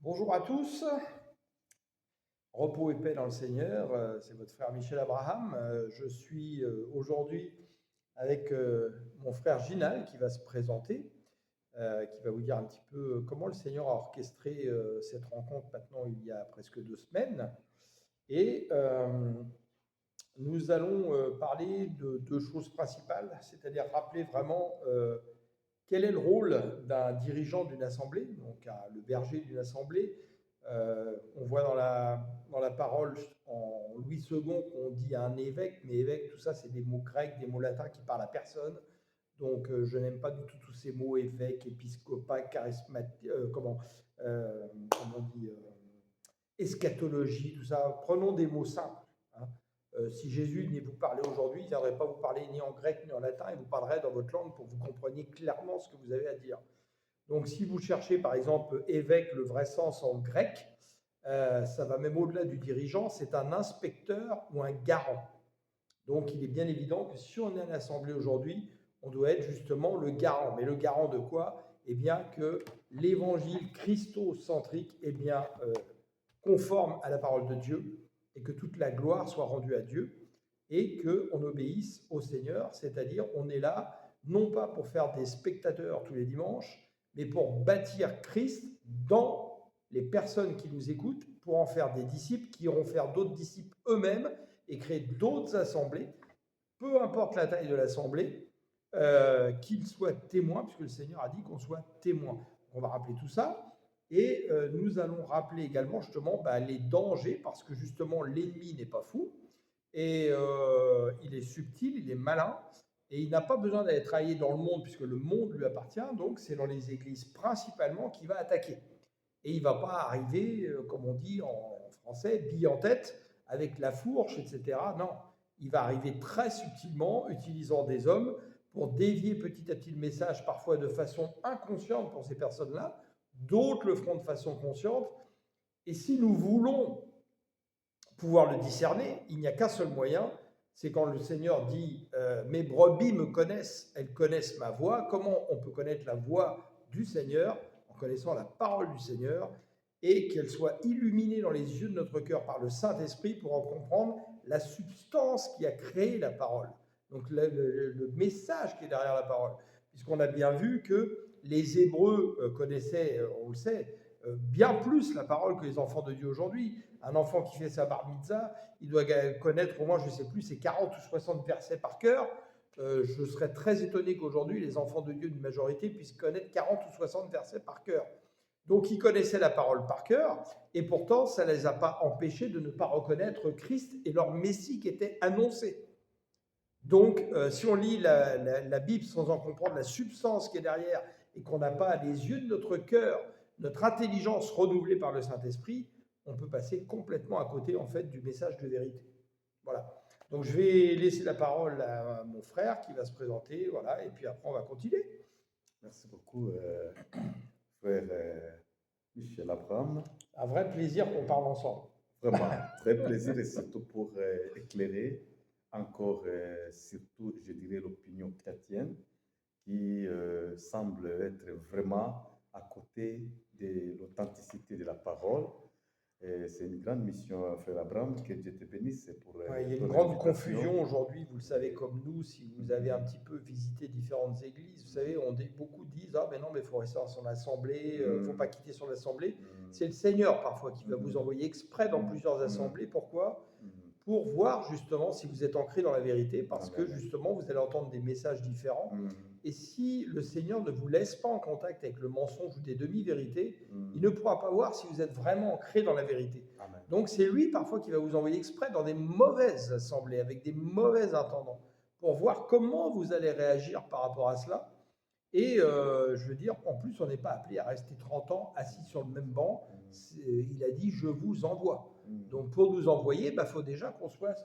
Bonjour à tous, repos et paix dans le Seigneur, c'est votre frère Michel Abraham. Je suis aujourd'hui avec mon frère Ginal qui va se présenter, qui va vous dire un petit peu comment le Seigneur a orchestré cette rencontre maintenant il y a presque 2 semaines. Et nous allons parler de deux choses principales, c'est-à-dire rappeler vraiment quel est le rôle d'un dirigeant d'une assemblée, donc le berger d'une assemblée. On voit dans la parole en Louis II qu'on dit un évêque, mais évêque, tout ça, c'est des mots grecs, des mots latins qui parlent à personne. Donc, je n'aime pas du tout tous ces mots évêque, épiscopat, charismatique, comment on dit, eschatologie, tout ça. Prenons des mots simples. Hein. Si Jésus venait vous parler aujourd'hui, il ne viendrait pas vous parler ni en grec ni en latin, il vous parlerait dans votre langue pour que vous compreniez clairement ce que vous avez à dire. Donc, si vous cherchez par exemple évêque, le vrai sens en grec, ça va même au-delà du dirigeant, c'est un inspecteur ou un garant. Donc, il est bien évident que si on est en assemblée aujourd'hui, on doit être justement le garant. Mais le garant de quoi? Eh bien, que l'évangile christocentrique est bien conforme à la parole de Dieu et que toute la gloire soit rendue à Dieu et qu'on obéisse au Seigneur, c'est-à-dire on est là non pas pour faire des spectateurs tous les dimanches, mais pour bâtir Christ dans les personnes qui nous écoutent, pour en faire des disciples qui iront faire d'autres disciples eux-mêmes et créer d'autres assemblées, peu importe la taille de l'assemblée, qu'ils soient témoins, puisque le Seigneur a dit qu'on soit témoins. On va rappeler tout ça. Et nous allons rappeler également justement les dangers, parce que justement l'ennemi n'est pas fou, et il est subtil, il est malin, et il n'a pas besoin d'aller travailler dans le monde, puisque le monde lui appartient, donc c'est dans les églises principalement qu'il va attaquer. Et il ne va pas arriver, comme on dit en français, bille en tête, avec la fourche, etc. Non, il va arriver très subtilement, utilisant des hommes pour dévier petit à petit le message, parfois de façon inconsciente pour ces personnes-là. D'autres le feront de façon consciente. Et si nous voulons pouvoir le discerner, il n'y a qu'un seul moyen, c'est quand le Seigneur dit mes brebis me connaissent, elles connaissent ma voix. Comment on peut connaître la voix du Seigneur? En connaissant la parole du Seigneur, et qu'elle soit illuminée dans les yeux de notre cœur par le Saint-Esprit pour en comprendre la substance qui a créé la parole. Donc le message qui est derrière la parole. Puisqu'on a bien vu que les Hébreux connaissaient, on le sait, bien plus la parole que les enfants de Dieu aujourd'hui. Un enfant qui fait sa bar mitzvah, il doit connaître au moins, je ne sais plus, c'est 40 ou 60 versets par cœur. Je serais très étonné qu'aujourd'hui, les enfants de Dieu d'une majorité puissent connaître 40 ou 60 versets par cœur. Donc, ils connaissaient la parole par cœur, et pourtant, ça ne les a pas empêchés de ne pas reconnaître Christ et leur Messie qui était annoncé. Donc, si on lit la Bible sans en comprendre la substance qui est derrière, et qu'on n'a pas les yeux de notre cœur, notre intelligence renouvelée par le Saint-Esprit, on peut passer complètement à côté en fait du message de vérité. Voilà. Donc je vais laisser la parole à mon frère qui va se présenter, voilà, et puis après on va continuer. Merci beaucoup, frère Michel Abraham. Un vrai plaisir qu'on parle ensemble. Vraiment, très plaisir et surtout pour éclairer encore, surtout, je dirais, l'opinion chrétienne qui semble être vraiment à côté de l'authenticité de la parole. C'est une grande mission, frère Abraham, que Dieu te bénisse pour Ouais, il y a une ton grande invitation. confusion aujourd'hui, vous le savez comme nous, si vous avez un petit peu visité différentes églises, vous savez, beaucoup disent, ah ben non, mais il faut rester dans son assemblée, il ne faut pas quitter son assemblée. C'est le Seigneur parfois qui va vous envoyer exprès dans plusieurs assemblées. Pourquoi? Pour voir justement si vous êtes ancré dans la vérité, parce que justement vous allez entendre des messages différents. Et si le Seigneur ne vous laisse pas en contact avec le mensonge ou des demi-vérités, il ne pourra pas voir si vous êtes vraiment ancré dans la vérité. Amen. Donc c'est lui parfois qui va vous envoyer exprès dans des mauvaises assemblées, avec des mauvais intendants, pour voir comment vous allez réagir par rapport à cela. Et je veux dire, en plus, on n'est pas appelé à rester 30 ans assis sur le même banc. Il a dit, je vous envoie. Donc pour nous envoyer, il faut déjà qu'on soit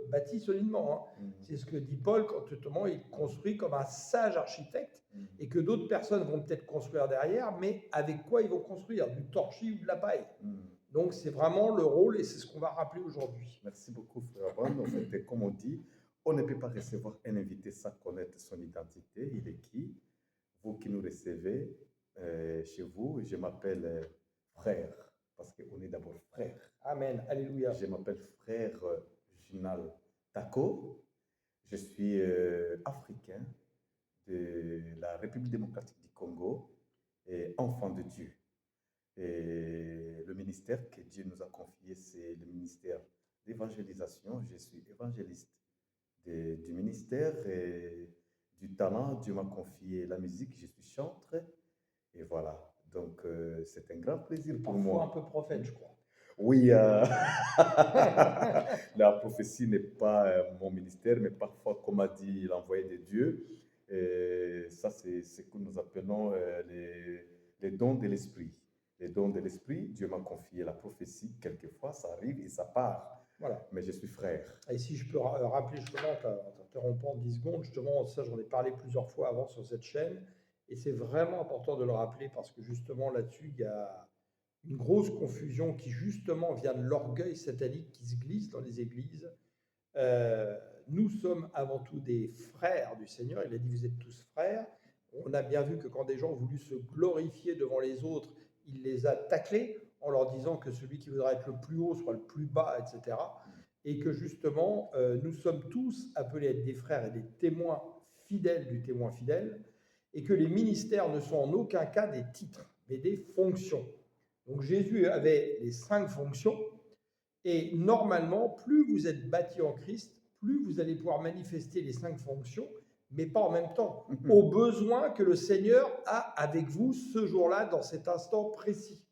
bâti solidement. Hein. C'est ce que dit Paul quand justement il construit comme un sage architecte, et que d'autres personnes vont peut-être construire derrière, mais avec quoi ils vont construire? Du torchis ou de la paille. Donc c'est vraiment le rôle, et c'est ce qu'on va rappeler aujourd'hui. Merci beaucoup, frère Abraham. En fait, comme on dit, on ne peut pas recevoir un invité sans connaître son identité. Il est qui? Vous qui nous recevez chez vous, je m'appelle frère, parce qu'on est d'abord frère. Amen. Alléluia. Je m'appelle frère Ginal Tako. Je suis africain de la République démocratique du Congo et enfant de Dieu. Et le ministère que Dieu nous a confié, c'est le ministère d'évangélisation. Je suis évangéliste du ministère et du talent. Dieu m'a confié la musique, je suis chantre. Et voilà, donc c'est un grand plaisir pour Parfois moi. un peu prophète, je crois. Oui, la prophétie n'est pas mon ministère, mais parfois, comme a dit l'envoyé de Dieu, ça c'est ce que nous appelons les dons de l'esprit. Les dons de l'esprit, Dieu m'a confié la prophétie, quelquefois ça arrive et ça part. Voilà. Mais je suis frère. Et si je peux rappeler justement, en t'interrompant 10 secondes, justement, ça j'en ai parlé plusieurs fois avant sur cette chaîne, et c'est vraiment important de le rappeler parce que justement là-dessus, il y a une grosse confusion qui justement vient de l'orgueil satanique qui se glisse dans les églises. Nous sommes avant tout des frères du Seigneur. Il a dit, vous êtes tous frères. On a bien vu que quand des gens ont voulu se glorifier devant les autres, il les a taclés en leur disant que celui qui voudra être le plus haut soit le plus bas, etc. Et que justement, nous sommes tous appelés à être des frères et des témoins fidèles du témoin fidèle, et que les ministères ne sont en aucun cas des titres, mais des fonctions. Donc Jésus avait les 5 fonctions, et normalement, plus vous êtes bâti en Christ, plus vous allez pouvoir manifester les 5 fonctions, mais pas en même temps, au besoin que le Seigneur a avec vous ce jour-là, dans cet instant précis.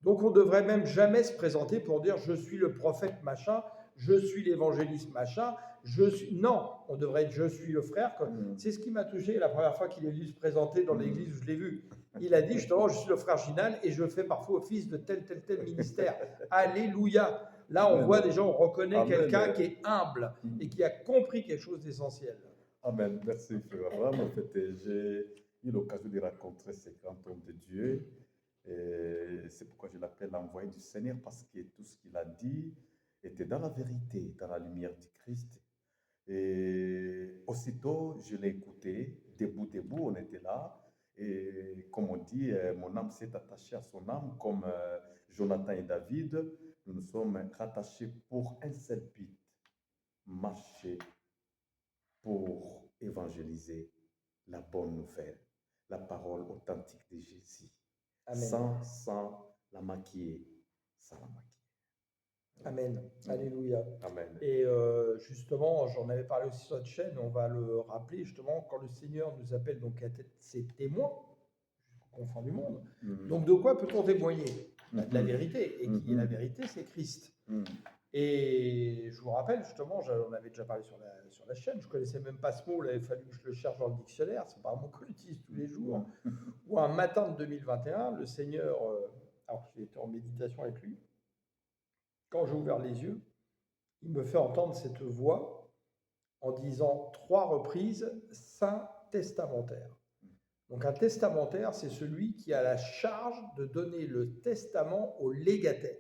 Donc on ne devrait même jamais se présenter pour dire je suis le prophète machin, je suis l'évangéliste machin, je suis... Non, on devrait être je suis le frère. C'est ce qui m'a touché la première fois qu'il est venu se présenter dans l'église où je l'ai vu. Il a dit justement je suis le frère Ginal et je fais parfois office de tel ministère. Alléluia. Là on voit déjà, on reconnaît quelqu'un qui est humble et qui a compris quelque chose d'essentiel. Amen. Merci frère Abraham. En fait, j'ai eu l'occasion de rencontrer ce grand homme de Dieu. Et c'est pourquoi je l'appelle l'envoyé du Seigneur, parce que tout ce qu'il a dit était dans la vérité, dans la lumière du Christ. Et aussitôt, je l'ai écouté, debout, on était là. Et comme on dit, mon âme s'est attachée à son âme, comme Jonathan et David. Nous nous sommes rattachés pour un seul but, marcher pour évangéliser la bonne nouvelle, la parole authentique de Jésus. Amen. Sans la maquiller, sans la maquiller. Amen. Alléluia. Amen. Et justement, j'en avais parlé aussi sur notre chaîne, on va le rappeler justement, quand le Seigneur nous appelle donc à être ses témoins, jusqu'aux confins du monde. Donc de quoi peut-on témoigner? De la vérité. Et qui est la vérité? C'est Christ. Et je vous rappelle justement, on avait déjà parlé sur la chaîne, je ne connaissais même pas ce mot, il avait fallu que je le cherche dans le dictionnaire, c'est pas un mot que j'utilise tous les jours. Où un matin de 2021, le Seigneur, alors j'ai été en méditation avec lui, quand j'ai ouvert les yeux, il me fait entendre cette voix en disant 3 reprises Saint testamentaire. Donc un testamentaire, c'est celui qui a la charge de donner le testament au légataire.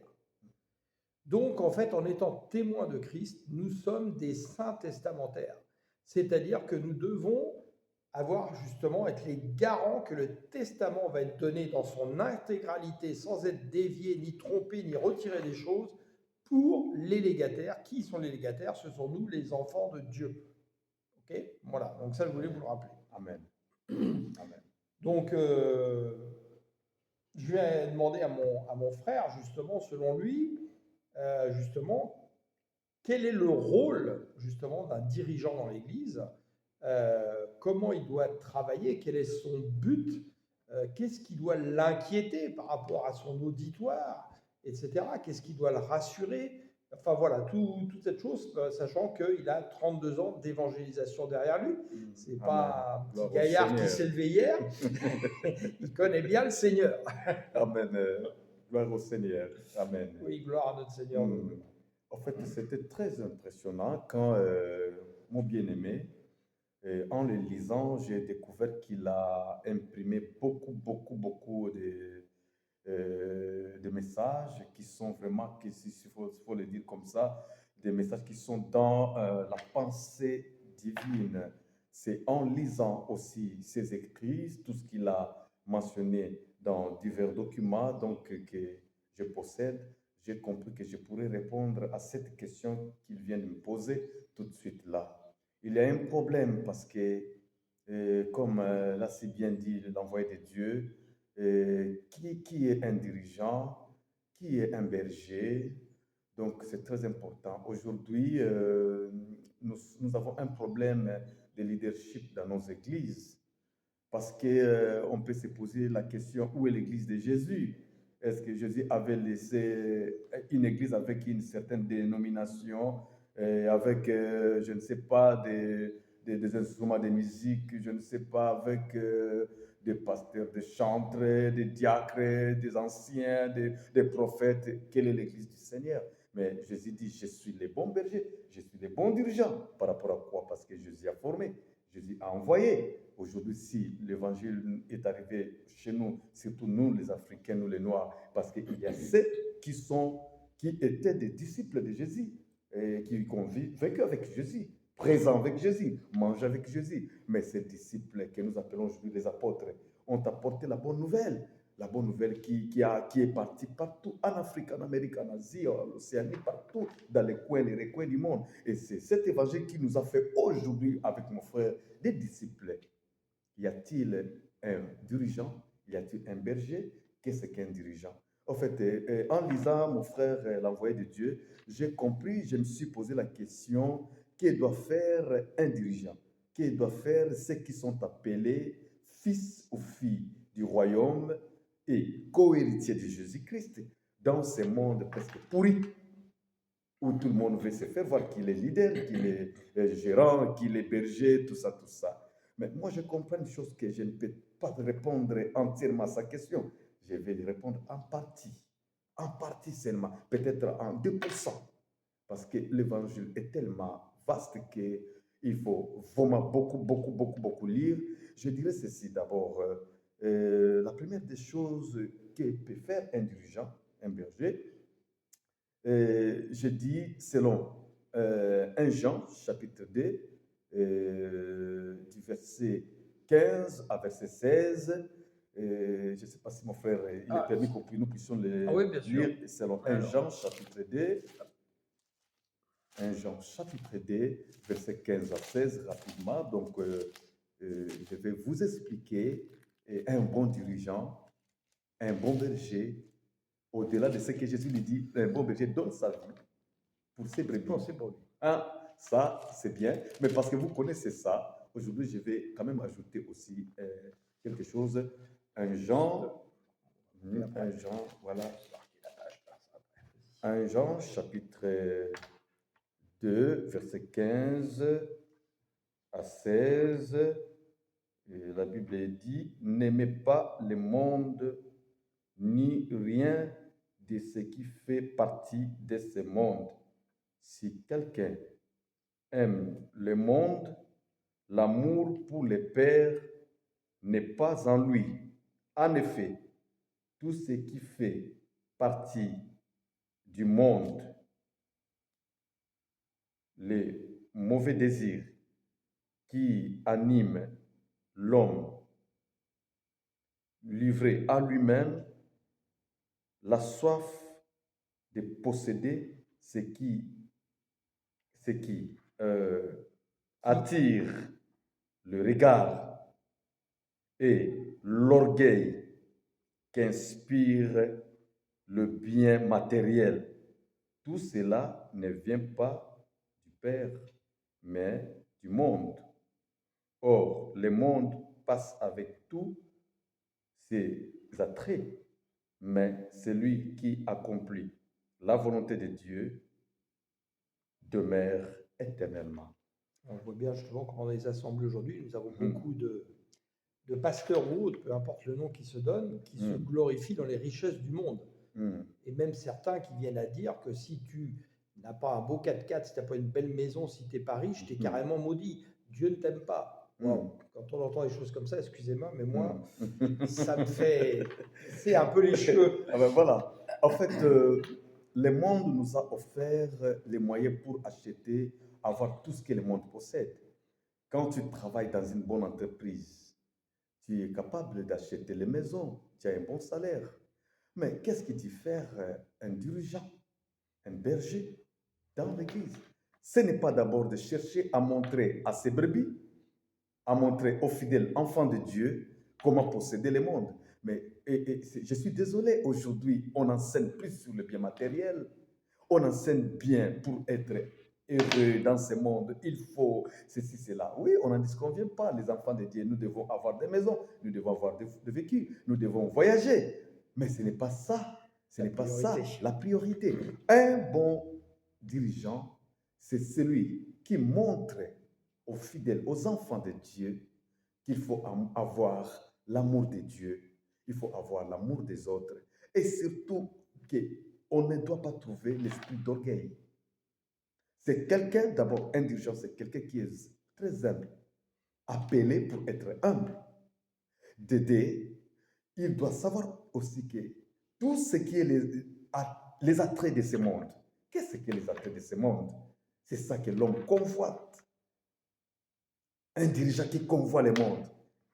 Donc en fait, en étant témoins de Christ, nous sommes des saints testamentaires. C'est-à-dire que nous devons avoir justement, être les garants que le testament va être donné dans son intégralité, sans être dévié, ni trompé, ni retiré des choses, pour les légataires. Qui sont les légataires? Ce sont nous, les enfants de Dieu. Ok? Voilà, donc ça, je voulais vous le rappeler. Amen. Amen. Donc, je vais demander à mon frère, justement, selon lui, justement, quel est le rôle, justement, d'un dirigeant dans l'Église? Comment il doit travailler? Quel est son but? Qu'est-ce qui doit l'inquiéter par rapport à son auditoire, etc. Qu'est-ce qui doit le rassurer? Enfin voilà, toute cette chose, sachant qu'il a 32 ans d'évangélisation derrière lui. C'est pas un petit gaillard qui s'est levé hier. Il connaît bien le Seigneur. Amen. Gloire au Seigneur. Amen. Oui, gloire à notre Seigneur. En fait, c'était très impressionnant quand mon bien-aimé, en le lisant, j'ai découvert qu'il a imprimé beaucoup de messages qui sont vraiment, s'il faut le dire comme ça, des messages qui sont dans la pensée divine. C'est en lisant aussi ses écrits, tout ce qu'il a mentionné dans divers documents donc, que je possède, j'ai compris que je pourrais répondre à cette question qu'il vient de me poser tout de suite là. Il y a un problème parce que, comme l'a si bien dit l'envoyé de Dieu, qui est un dirigeant, qui est un berger. Donc, c'est très important. Aujourd'hui, nous avons un problème de leadership dans nos églises parce qu'on peut se poser la question, où est l'église de Jésus? Est-ce que Jésus avait laissé une église avec une certaine dénomination, avec, je ne sais pas, des instruments de musique, je ne sais pas, avec des pasteurs, des chantres, des diacres, des anciens, des prophètes? Quelle est l'église du Seigneur? Mais Jésus dit, je suis le bon berger, je suis le bon dirigeant. Par rapport à quoi? Parce que Jésus a formé, Jésus a envoyé. Aujourd'hui, si l'évangile est arrivé chez nous, surtout nous les Africains, nous les Noirs, parce qu'il y a ceux qui étaient des disciples de Jésus, et qui ont vécu avec Jésus, présents avec Jésus, mangent avec Jésus. Mais ces disciples que nous appelons aujourd'hui les apôtres ont apporté la bonne nouvelle. La bonne nouvelle qui est partie partout, en Afrique, en Amérique, en Asie, en Océanie, partout, dans les coins, les recoins du monde. Et c'est cet évangile qui nous a fait aujourd'hui, avec mon frère, des disciples. Y a-t-il un dirigeant? Y a-t-il un berger? Qu'est-ce qu'un dirigeant? En fait, en lisant mon frère, l'envoyé de Dieu, j'ai compris, je me suis posé la question, que doit faire un dirigeant? Que doit faire ceux qui sont appelés fils ou filles du royaume et co-héritiers de Jésus-Christ dans ce monde presque pourri, où tout le monde veut se faire voir qu'il est leader, qu'il est gérant, qu'il est berger, tout ça, tout ça. Mais moi, je comprends une chose que je ne peux pas répondre entièrement à sa question. Je vais lui répondre en partie seulement, peut-être en 2%, parce que l'évangile est tellement vaste qu'il faut vraiment beaucoup lire. Je dirais ceci d'abord. La première des choses que peut faire un dirigeant, un berger, je dis selon 1 Jean, chapitre 2, du verset 15 à verset 16. Je ne sais pas si mon frère, il est permis que nous puissions les oui, bien sûr. lire selon 1 Jean, chapitre 2. 1 Jean, chapitre 2, verset 15 à 16, rapidement. Donc, je vais vous expliquer un bon dirigeant, un bon berger, au-delà de ce que Jésus lui dit, un bon berger donne sa vie pour ses brebis. Non, c'est bon. Hein, ça, c'est bien. Mais parce que vous connaissez ça, aujourd'hui, je vais quand même ajouter aussi quelque chose. Un Jean, voilà. Un Jean, chapitre 2, verset 15 à 16. Et la Bible dit, n'aimez pas le monde, ni rien de ce qui fait partie de ce monde. Si quelqu'un aime le monde, l'amour pour le Père n'est pas en lui. En effet, tout ce qui fait partie du monde, les mauvais désirs qui animent l'homme livré à lui-même, la soif de posséder ce qui attire le regard et l'orgueil qu'inspire le bien matériel. Tout cela ne vient pas du Père, mais du monde. Or, le monde passe avec tous ses attraits, mais celui qui accomplit la volonté de Dieu demeure éternellement. On voit bien justement comment dans les assemblées aujourd'hui, nous avons beaucoup de pasteurs ou autres, peu importe le nom qui se donne, qui se glorifient dans les richesses du monde. Et même certains qui viennent à dire que si tu n'as pas un beau 4x4, si tu n'as pas une belle maison, si tu n'es pas riche, tu es carrément maudit. Dieu ne t'aime pas. Wow. Quand on entend des choses comme ça, excusez-moi, mais moi, ça me fait... C'est un peu les cheveux. Ah ben voilà. En fait, le monde nous a offert les moyens pour acheter, avoir tout ce que le monde possède. Quand tu travailles dans une bonne entreprise, tu es capable d'acheter les maisons, tu as un bon salaire. Mais qu'est-ce qui diffère un dirigeant, un berger dans l'Église? Ce n'est pas d'abord de chercher à montrer à ses brebis, à montrer aux fidèles enfants de Dieu comment posséder le monde. Mais je suis désolé, aujourd'hui, on enseigne plus sur le bien matériel, on enseigne bien pour être heureux dans ce monde, il faut ceci, cela. Oui, on n'en disconvient pas, les enfants de Dieu, nous devons avoir des maisons, nous devons avoir des vécus, nous devons voyager. Mais ce n'est pas ça, ce n'est pas ça la priorité. Un bon dirigeant, c'est celui qui montre aux fidèles, aux enfants de Dieu, qu'il faut avoir l'amour de Dieu, il faut avoir l'amour des autres, et surtout qu'on ne doit pas trouver l'esprit d'orgueil. C'est quelqu'un, d'abord, un dirigeant, c'est quelqu'un qui est très humble, appelé pour être humble. D'aider, il doit savoir aussi que tout ce qui est les attraits de ce monde, qu'est-ce que les attraits de ce monde? C'est ça que l'homme convoite. Un dirigeant qui convoite le monde,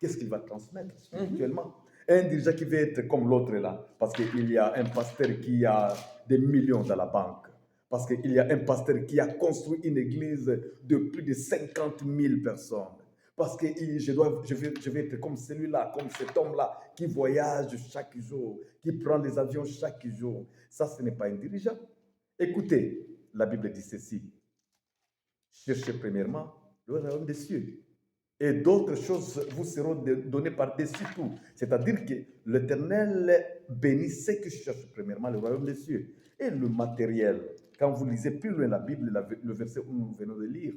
qu'est-ce qu'il va transmettre spirituellement? Un dirigeant qui veut être comme l'autre là, parce qu'il y a un pasteur qui a des millions dans la banque, parce qu'il y a un pasteur qui a construit une église de plus de 50 000 personnes, parce que je vais être comme celui-là, comme cet homme-là, qui voyage chaque jour, qui prend des avions chaque jour. Ça, ce n'est pas un dirigeant. Écoutez, la Bible dit ceci. Cherchez premièrement le royaume des cieux, et d'autres choses vous seront données par-dessus tout. C'est-à-dire que l'Éternel bénit ceux qui cherchent premièrement le royaume des cieux. Et le matériel, quand vous lisez plus loin la Bible, le verset où nous venons de lire,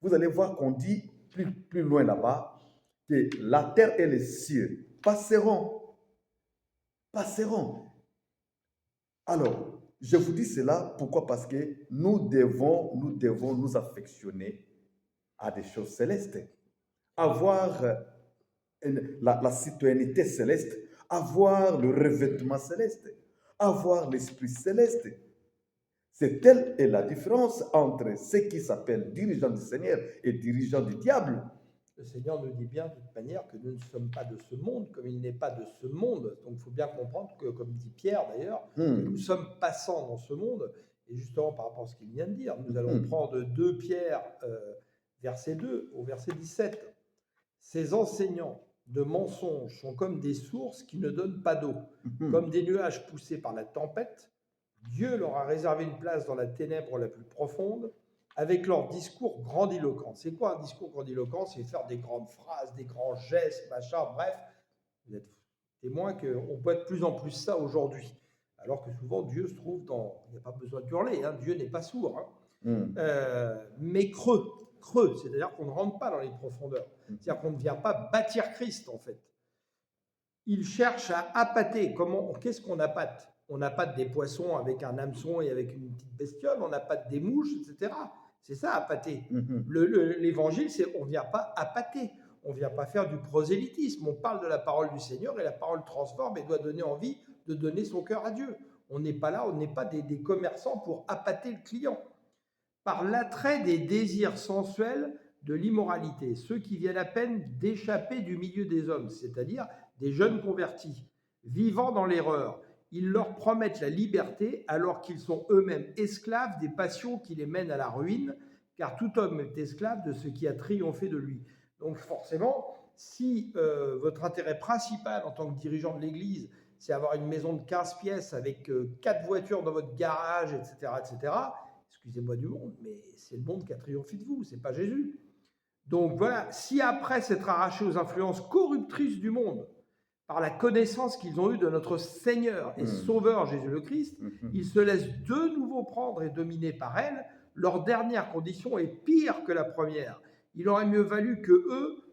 vous allez voir qu'on dit plus loin là-bas que la terre et les cieux passeront. Passeront. Alors, je vous dis cela, pourquoi? Parce que nous devons nous affectionner à des choses célestes. Avoir la citoyenneté céleste, avoir le revêtement céleste, avoir l'esprit céleste. C'est telle est la différence entre ceux qui s'appellent dirigeants du Seigneur et dirigeants du diable. Le Seigneur nous dit bien de toute manière que nous ne sommes pas de ce monde, comme il n'est pas de ce monde. Donc il faut bien comprendre que, comme dit Pierre d'ailleurs, nous sommes passants dans ce monde. Et justement, par rapport à ce qu'il vient de dire, nous allons prendre 2 Pierre, verset 2 au verset 17. Ces enseignants de mensonges sont comme des sources qui ne donnent pas d'eau, comme des nuages poussés par la tempête. Dieu leur a réservé une place dans la ténèbre la plus profonde, avec leur discours grandiloquent. C'est quoi un discours grandiloquent? C'est faire des grandes phrases, des grands gestes, machin, bref. Vous êtes témoin qu'on voit de plus en plus ça aujourd'hui. Alors que souvent, Dieu se trouve dans... Il n'y a pas besoin de hurler, hein, Dieu n'est pas sourd. Mais creux, c'est-à-dire qu'on ne rentre pas dans les profondeurs. C'est-à-dire qu'on ne vient pas bâtir Christ, en fait. Il cherche à appâter. Qu'est-ce qu'on appâte? On appâte des poissons avec un hameçon et avec une petite bestiole, on appâte des mouches, etc. C'est ça, appâter. L'évangile, c'est on ne vient pas appâter, on ne vient pas faire du prosélytisme. On parle de la parole du Seigneur et la parole transforme et doit donner envie de donner son cœur à Dieu. On n'est pas là, on n'est pas des commerçants pour appâter le client. Par l'attrait des désirs sensuels de l'immoralité, ceux qui viennent à peine d'échapper du milieu des hommes, c'est-à-dire des jeunes convertis, vivant dans l'erreur, ils leur promettent la liberté alors qu'ils sont eux-mêmes esclaves des passions qui les mènent à la ruine, car tout homme est esclave de ce qui a triomphé de lui. Donc forcément, si votre intérêt principal en tant que dirigeant de l'Église, c'est avoir une maison de 15 pièces avec 4 voitures dans votre garage, etc., excusez-moi du monde, mais c'est le monde qui a triomphé de vous, c'est pas Jésus. Donc voilà, si après s'être arrachés aux influences corruptrices du monde, par la connaissance qu'ils ont eue de notre Seigneur et Sauveur Jésus le Christ, ils se laissent de nouveau prendre et dominer par elle, leur dernière condition est pire que la première. Il aurait mieux valu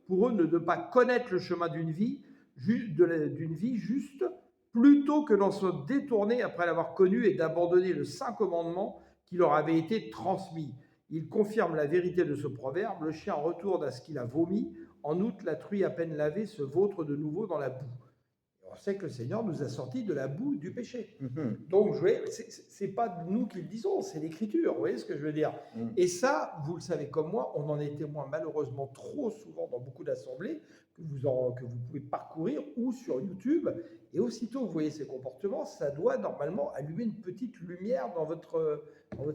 pour eux, ne pas connaître le chemin d'une vie juste, plutôt que d'en se détourner après l'avoir connu et d'abandonner le saint commandement qui leur avait été transmis. Il confirme la vérité de ce proverbe, le chien retourne à ce qu'il a vomi, en outre la truie à peine lavée se vautre de nouveau dans la boue. on sait que le Seigneur nous a sortis de la boue du péché. Mhm. Donc, c'est pas nous qui le disons, c'est l'Écriture, vous voyez ce que je veux dire? Mhm. Et ça, vous le savez comme moi, on en est témoin malheureusement trop souvent dans beaucoup d'assemblées que vous pouvez parcourir ou sur YouTube. Et aussitôt que vous voyez ces comportements, ça doit normalement allumer une petite lumière dans votre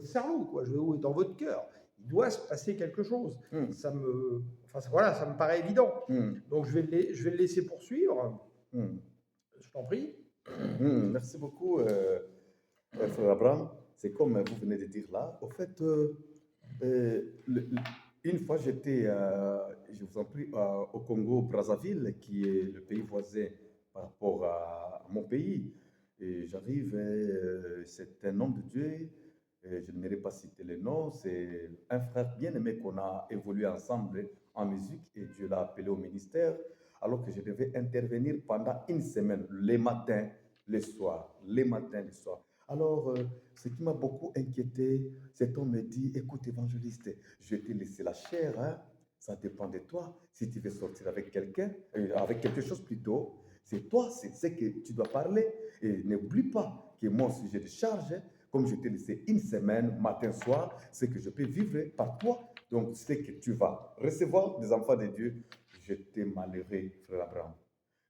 cerveau, quoi, dans votre cœur. Il doit se passer quelque chose. Mhm. Voilà, ça me paraît évident. Mhm. Donc, je vais le laisser poursuivre. Mhm. Je t'en prie. Merci beaucoup, frère Abraham. C'est comme vous venez de dire là. Au fait, une fois j'étais, je vous en prie, au Congo-Brazzaville, qui est le pays voisin par rapport à mon pays. Et j'arrive, c'est un homme de Dieu, je n'irai pas citer le nom, c'est un frère bien aimé qu'on a évolué ensemble en musique et Dieu l'a appelé au ministère, alors que je devais intervenir pendant une semaine, les matins, les soirs, les matins, les soirs. Alors, ce qui m'a beaucoup inquiété, cet homme me dit, écoute, évangéliste, je vais te laisser la chair, hein, ça dépend de toi. Si tu veux sortir avec quelqu'un, avec quelque chose plutôt, c'est toi, c'est ce que tu dois parler. Et n'oublie pas que mon sujet de charge, comme je t'ai laissé une semaine, matin, soir, c'est que je peux vivre par toi. Donc, c'est que tu vas recevoir des enfants de Dieu. Je t'ai malheureux, frère Abraham.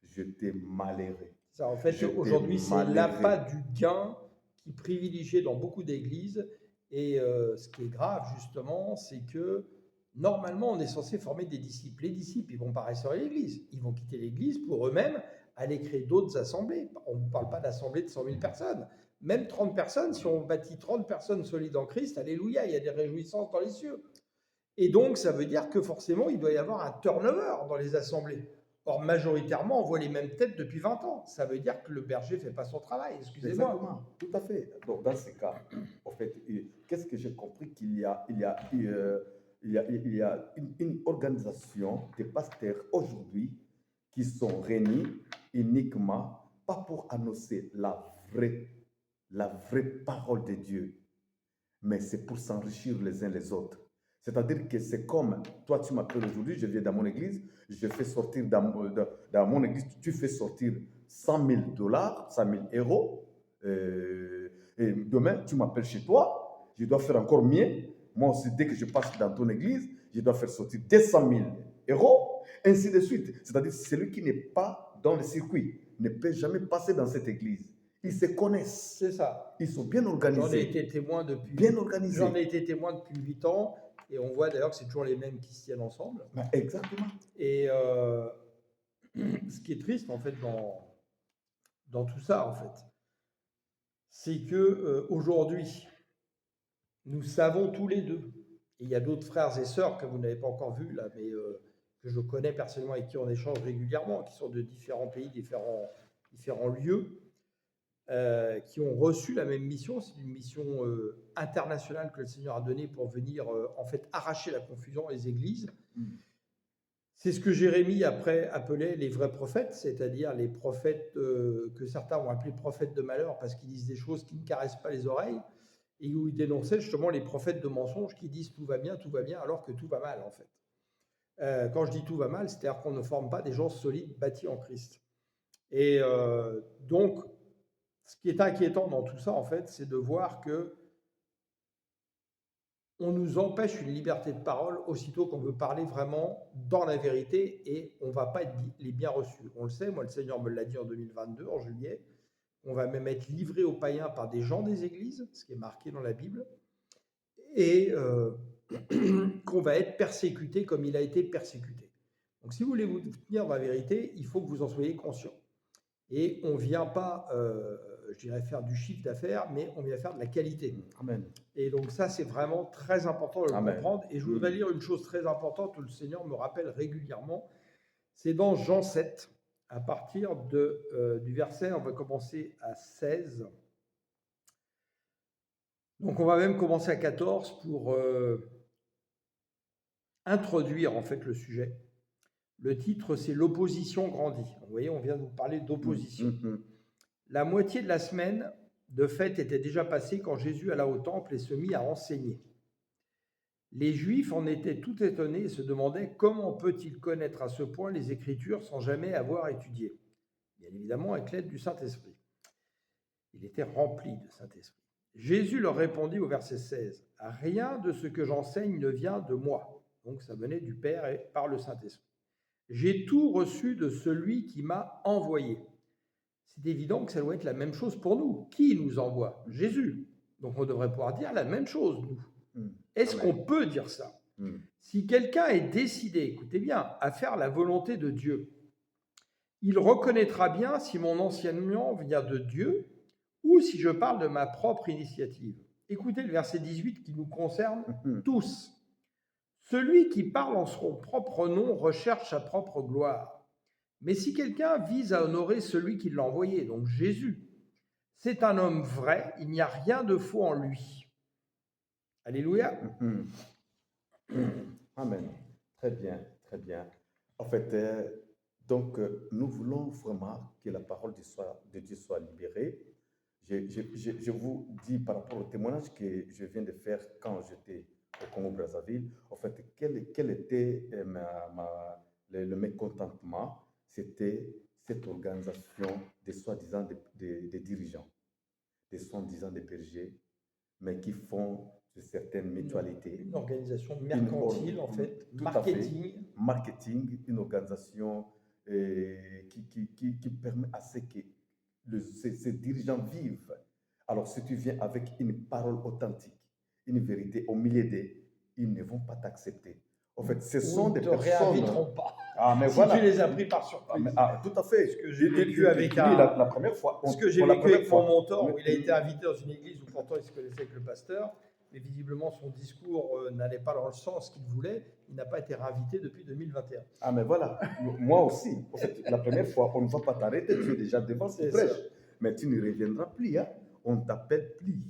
Je t'ai malheureux. Ça, en fait, Je t'ai aujourd'hui, c'est malheureux. l'appât du gain qui est privilégié dans beaucoup d'églises. Et ce qui est grave, justement, c'est que normalement, on est censé former des disciples. Les disciples, ils vont pas rester à l'église. Ils vont quitter l'église pour eux-mêmes aller créer d'autres assemblées. On ne parle pas d'assemblées de 100 000 personnes. Même 30 personnes, si on bâtit 30 personnes solides en Christ, alléluia, il y a des réjouissances dans les cieux. Et donc, ça veut dire que forcément, il doit y avoir un turnover dans les assemblées. Or, majoritairement, on voit les mêmes têtes depuis 20 ans. Ça veut dire que le berger ne fait pas son travail, excusez-moi. Exactement, tout à fait. Donc, dans ce cas, en fait, qu'est-ce que j'ai compris qu'il y a, il y a une organisation de pasteurs aujourd'hui qui sont réunis uniquement, pas pour annoncer la vraie parole de Dieu, mais c'est pour s'enrichir les uns les autres. C'est-à-dire que c'est comme, toi tu m'appelles aujourd'hui, je viens dans mon église, je fais sortir dans mon église, tu fais sortir 100 000 dollars, 100 000 euros, et demain tu m'appelles chez toi, je dois faire encore mieux. Moi aussi, dès que je passe dans ton église, je dois faire sortir 200 000 euros, ainsi de suite. C'est-à-dire celui qui n'est pas dans le circuit ne peut jamais passer dans cette église. Ils se connaissent. C'est ça. Ils sont bien organisés. J'en ai été témoin depuis. Bien organisés. J'en ai été témoin depuis 8 ans. Et on voit d'ailleurs que c'est toujours les mêmes qui se tiennent ensemble. Ben, exactement. Et ce qui est triste, en fait, dans tout ça, en fait, c'est que aujourd'hui, nous savons tous les deux, et il y a d'autres frères et sœurs que vous n'avez pas encore vus là, mais que je connais personnellement et qui on échange régulièrement, qui sont de différents pays, différents lieux, qui ont reçu la même mission. C'est une mission internationale que le Seigneur a donnée pour venir en fait arracher la confusion dans les églises. C'est ce que Jérémie après appelait les vrais prophètes, c'est-à-dire les prophètes que certains ont appelés prophètes de malheur parce qu'ils disent des choses qui ne caressent pas les oreilles, et où il dénonçait justement les prophètes de mensonges qui disent tout va bien, alors que tout va mal en fait. Quand je dis tout va mal, c'est-à-dire qu'on ne forme pas des gens solides bâtis en Christ. Et donc, ce qui est inquiétant dans tout ça, en fait, c'est de voir que on nous empêche une liberté de parole aussitôt qu'on veut parler vraiment dans la vérité, et on ne va pas être les bien reçus. On le sait, moi le Seigneur me l'a dit en 2022, en juillet, on va même être livré aux païens par des gens des églises, ce qui est marqué dans la Bible, et qu'on va être persécuté comme il a été persécuté. Donc si vous voulez vous tenir dans la vérité, il faut que vous en soyez conscient. Et on ne vient pas, je dirais, faire du chiffre d'affaires, mais on vient faire de la qualité. Amen. Et donc ça, c'est vraiment très important de le Amen. comprendre. Et je voudrais lire une chose très importante que le Seigneur me rappelle régulièrement. C'est dans Jean 7, à partir du verset, on va commencer à 16. Donc on va même commencer à 14 pour introduire en fait le sujet. Le titre, c'est « L'opposition grandit ». Vous voyez, on vient de vous parler d'opposition. La moitié de la semaine de fête était déjà passée quand Jésus alla au temple et se mit à enseigner. Les Juifs en étaient tout étonnés et se demandaient comment peut-il connaître à ce point les Écritures sans jamais avoir étudié. bien évidemment avec l'aide du Saint-Esprit. Il était rempli de Saint-Esprit. Jésus leur répondit au verset 16, « Rien de ce que j'enseigne ne vient de moi. » Donc ça venait du Père et par le Saint-Esprit. « J'ai tout reçu de celui qui m'a envoyé. » C'est évident que ça doit être la même chose pour nous. Qui nous envoie? Jésus. Donc on devrait pouvoir dire la même chose, nous. Est-ce qu'on peut dire ça? Si quelqu'un est décidé, écoutez bien, à faire la volonté de Dieu, il reconnaîtra bien si mon enseignement vient de Dieu ou si je parle de ma propre initiative. Écoutez le verset 18 qui nous concerne tous. Celui qui parle en son propre nom recherche sa propre gloire. Mais si quelqu'un vise à honorer celui qui l'a envoyé, donc Jésus, c'est un homme vrai, il n'y a rien de faux en lui. Alléluia. Amen. Très bien, très bien. En fait, nous voulons vraiment que la parole de Dieu soit libérée. Je vous dis par rapport au témoignage que je viens de faire quand j'étais au Congo-Brazzaville, en fait, quel était le mécontentement? C'était cette organisation des soi-disant des dirigeants, des soi-disant des bergers, mais qui font de certaines mutualités. Une organisation mercantile, en fait, marketing, une organisation qui permet à ce que ces dirigeants vivent. Alors, si tu viens avec une parole authentique, une vérité au milieu d'eux, ils ne vont pas t'accepter. En fait, ce sont des personnes... Ils ne te réinviteront pas. Mais si voilà. Tu les as pris par surprise. Tout à fait. Ce que j'ai vécu avec la première fois. Ce que j'ai vécu avec mon mentor, où il a été invité dans une église où pourtant il se connaissait avec le pasteur, mais visiblement son discours n'allait pas dans le sens qu'il voulait. Il n'a pas été réinvité depuis 2021. Mais voilà. Moi aussi. En fait, la première fois, on ne va pas t'arrêter. Tu es déjà devant ce prêche. Mais tu ne reviendras plus. On ne t'appelle plus.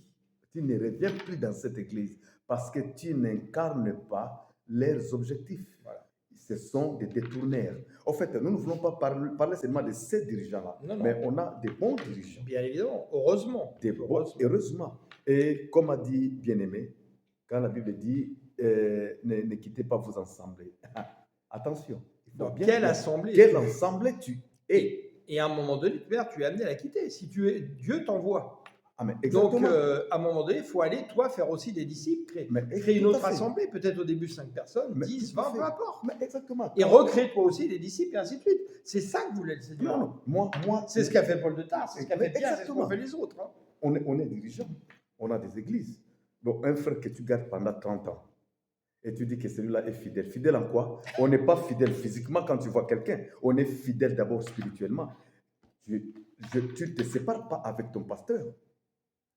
Tu ne reviens plus dans cette église parce que tu n'incarnes pas leurs objectifs. Voilà. Ce sont des détourneurs. En fait, nous ne voulons pas parler seulement de ces dirigeants-là, mais on a des bons dirigeants. Bien évidemment, heureusement. Heureusement. Et comme a dit Bien-Aimé, quand la Bible dit ne quittez pas vos assemblées, attention. Quelle assemblée tu es? Et à un moment donné, tu es amené à la quitter. Si tu es, Dieu t'envoie. Donc, à un moment donné, il faut aller, toi, faire aussi des disciples, créer une autre assemblée, peut-être au début 5 personnes, 10, 20, peu importe. Exactement. Et recréer toi aussi des disciples, et ainsi de suite. C'est ça que voulait le Seigneur. Non, moi, c'est ce qu'a fait Paul de Tarse, c'est ce qu'a fait Pierre, c'est ce qu'ont fait les autres. On est dirigeants, on a des églises. Donc, un frère que tu gardes pendant 30 ans, et tu dis que celui-là est fidèle. Fidèle en quoi? On n'est pas fidèle physiquement quand tu vois quelqu'un. On est fidèle d'abord spirituellement. Tu ne te sépares pas avec ton pasteur.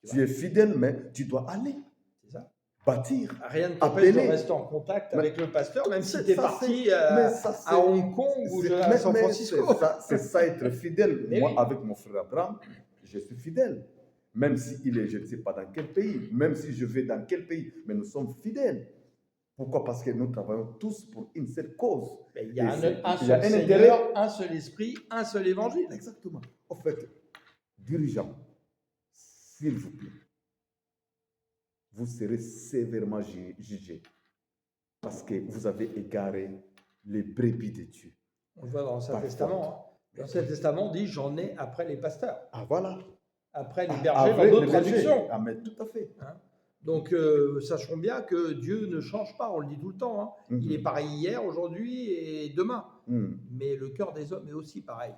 Tu es fidèle, mais tu dois aller. C'est ça. Bâtir. Rien ne t'empêche de rester en contact avec le pasteur, même si tu es parti à Hong Kong ou à San Francisco. C'est ça être fidèle. Moi, avec mon frère Abraham, je suis fidèle. Même s'il est, je ne sais pas dans quel pays, même si je vais dans quel pays, mais nous sommes fidèles. Pourquoi? Parce que nous travaillons tous pour une seule cause. Il y a un seul Seigneur, un seul esprit, un seul évangile. Exactement. En fait, dirigeants, s'il vous plaît, vous serez sévèrement jugés parce que vous avez égaré les brebis de Dieu. On le voit dans l'Ancien Testament. Dans l'Ancien Testament, on dit « j'en ai après les pasteurs ». Voilà. Après les bergers dans d'autres traductions. Mais tout à fait. Donc, sachons bien que Dieu ne change pas, on le dit tout le temps. Il est pareil hier, aujourd'hui et demain. Mais le cœur des hommes est aussi pareil.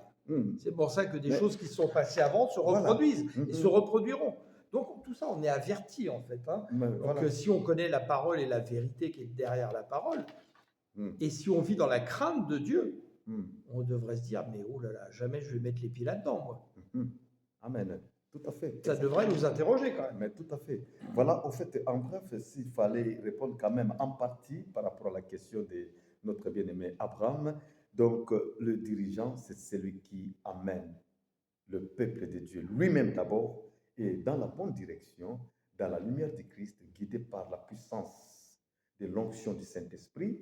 C'est pour ça que des choses qui se sont passées avant se reproduisent et se reproduiront. Donc, tout ça, on est averti en fait. Donc, si on connaît la parole et la vérité qui est derrière la parole, et si on vit dans la crainte de Dieu, on devrait se dire, mais oh là là, jamais je vais mettre les pieds là-dedans, moi. Amen. Tout à fait. Ça devrait nous interroger quand même. Mais tout à fait. Voilà, en fait, en bref, s'il fallait répondre quand même en partie par rapport à la question de notre bien-aimé Abraham, donc le dirigeant, c'est celui qui amène le peuple de Dieu lui-même d'abord et dans la bonne direction, dans la lumière de Christ, guidé par la puissance de l'onction du Saint-Esprit,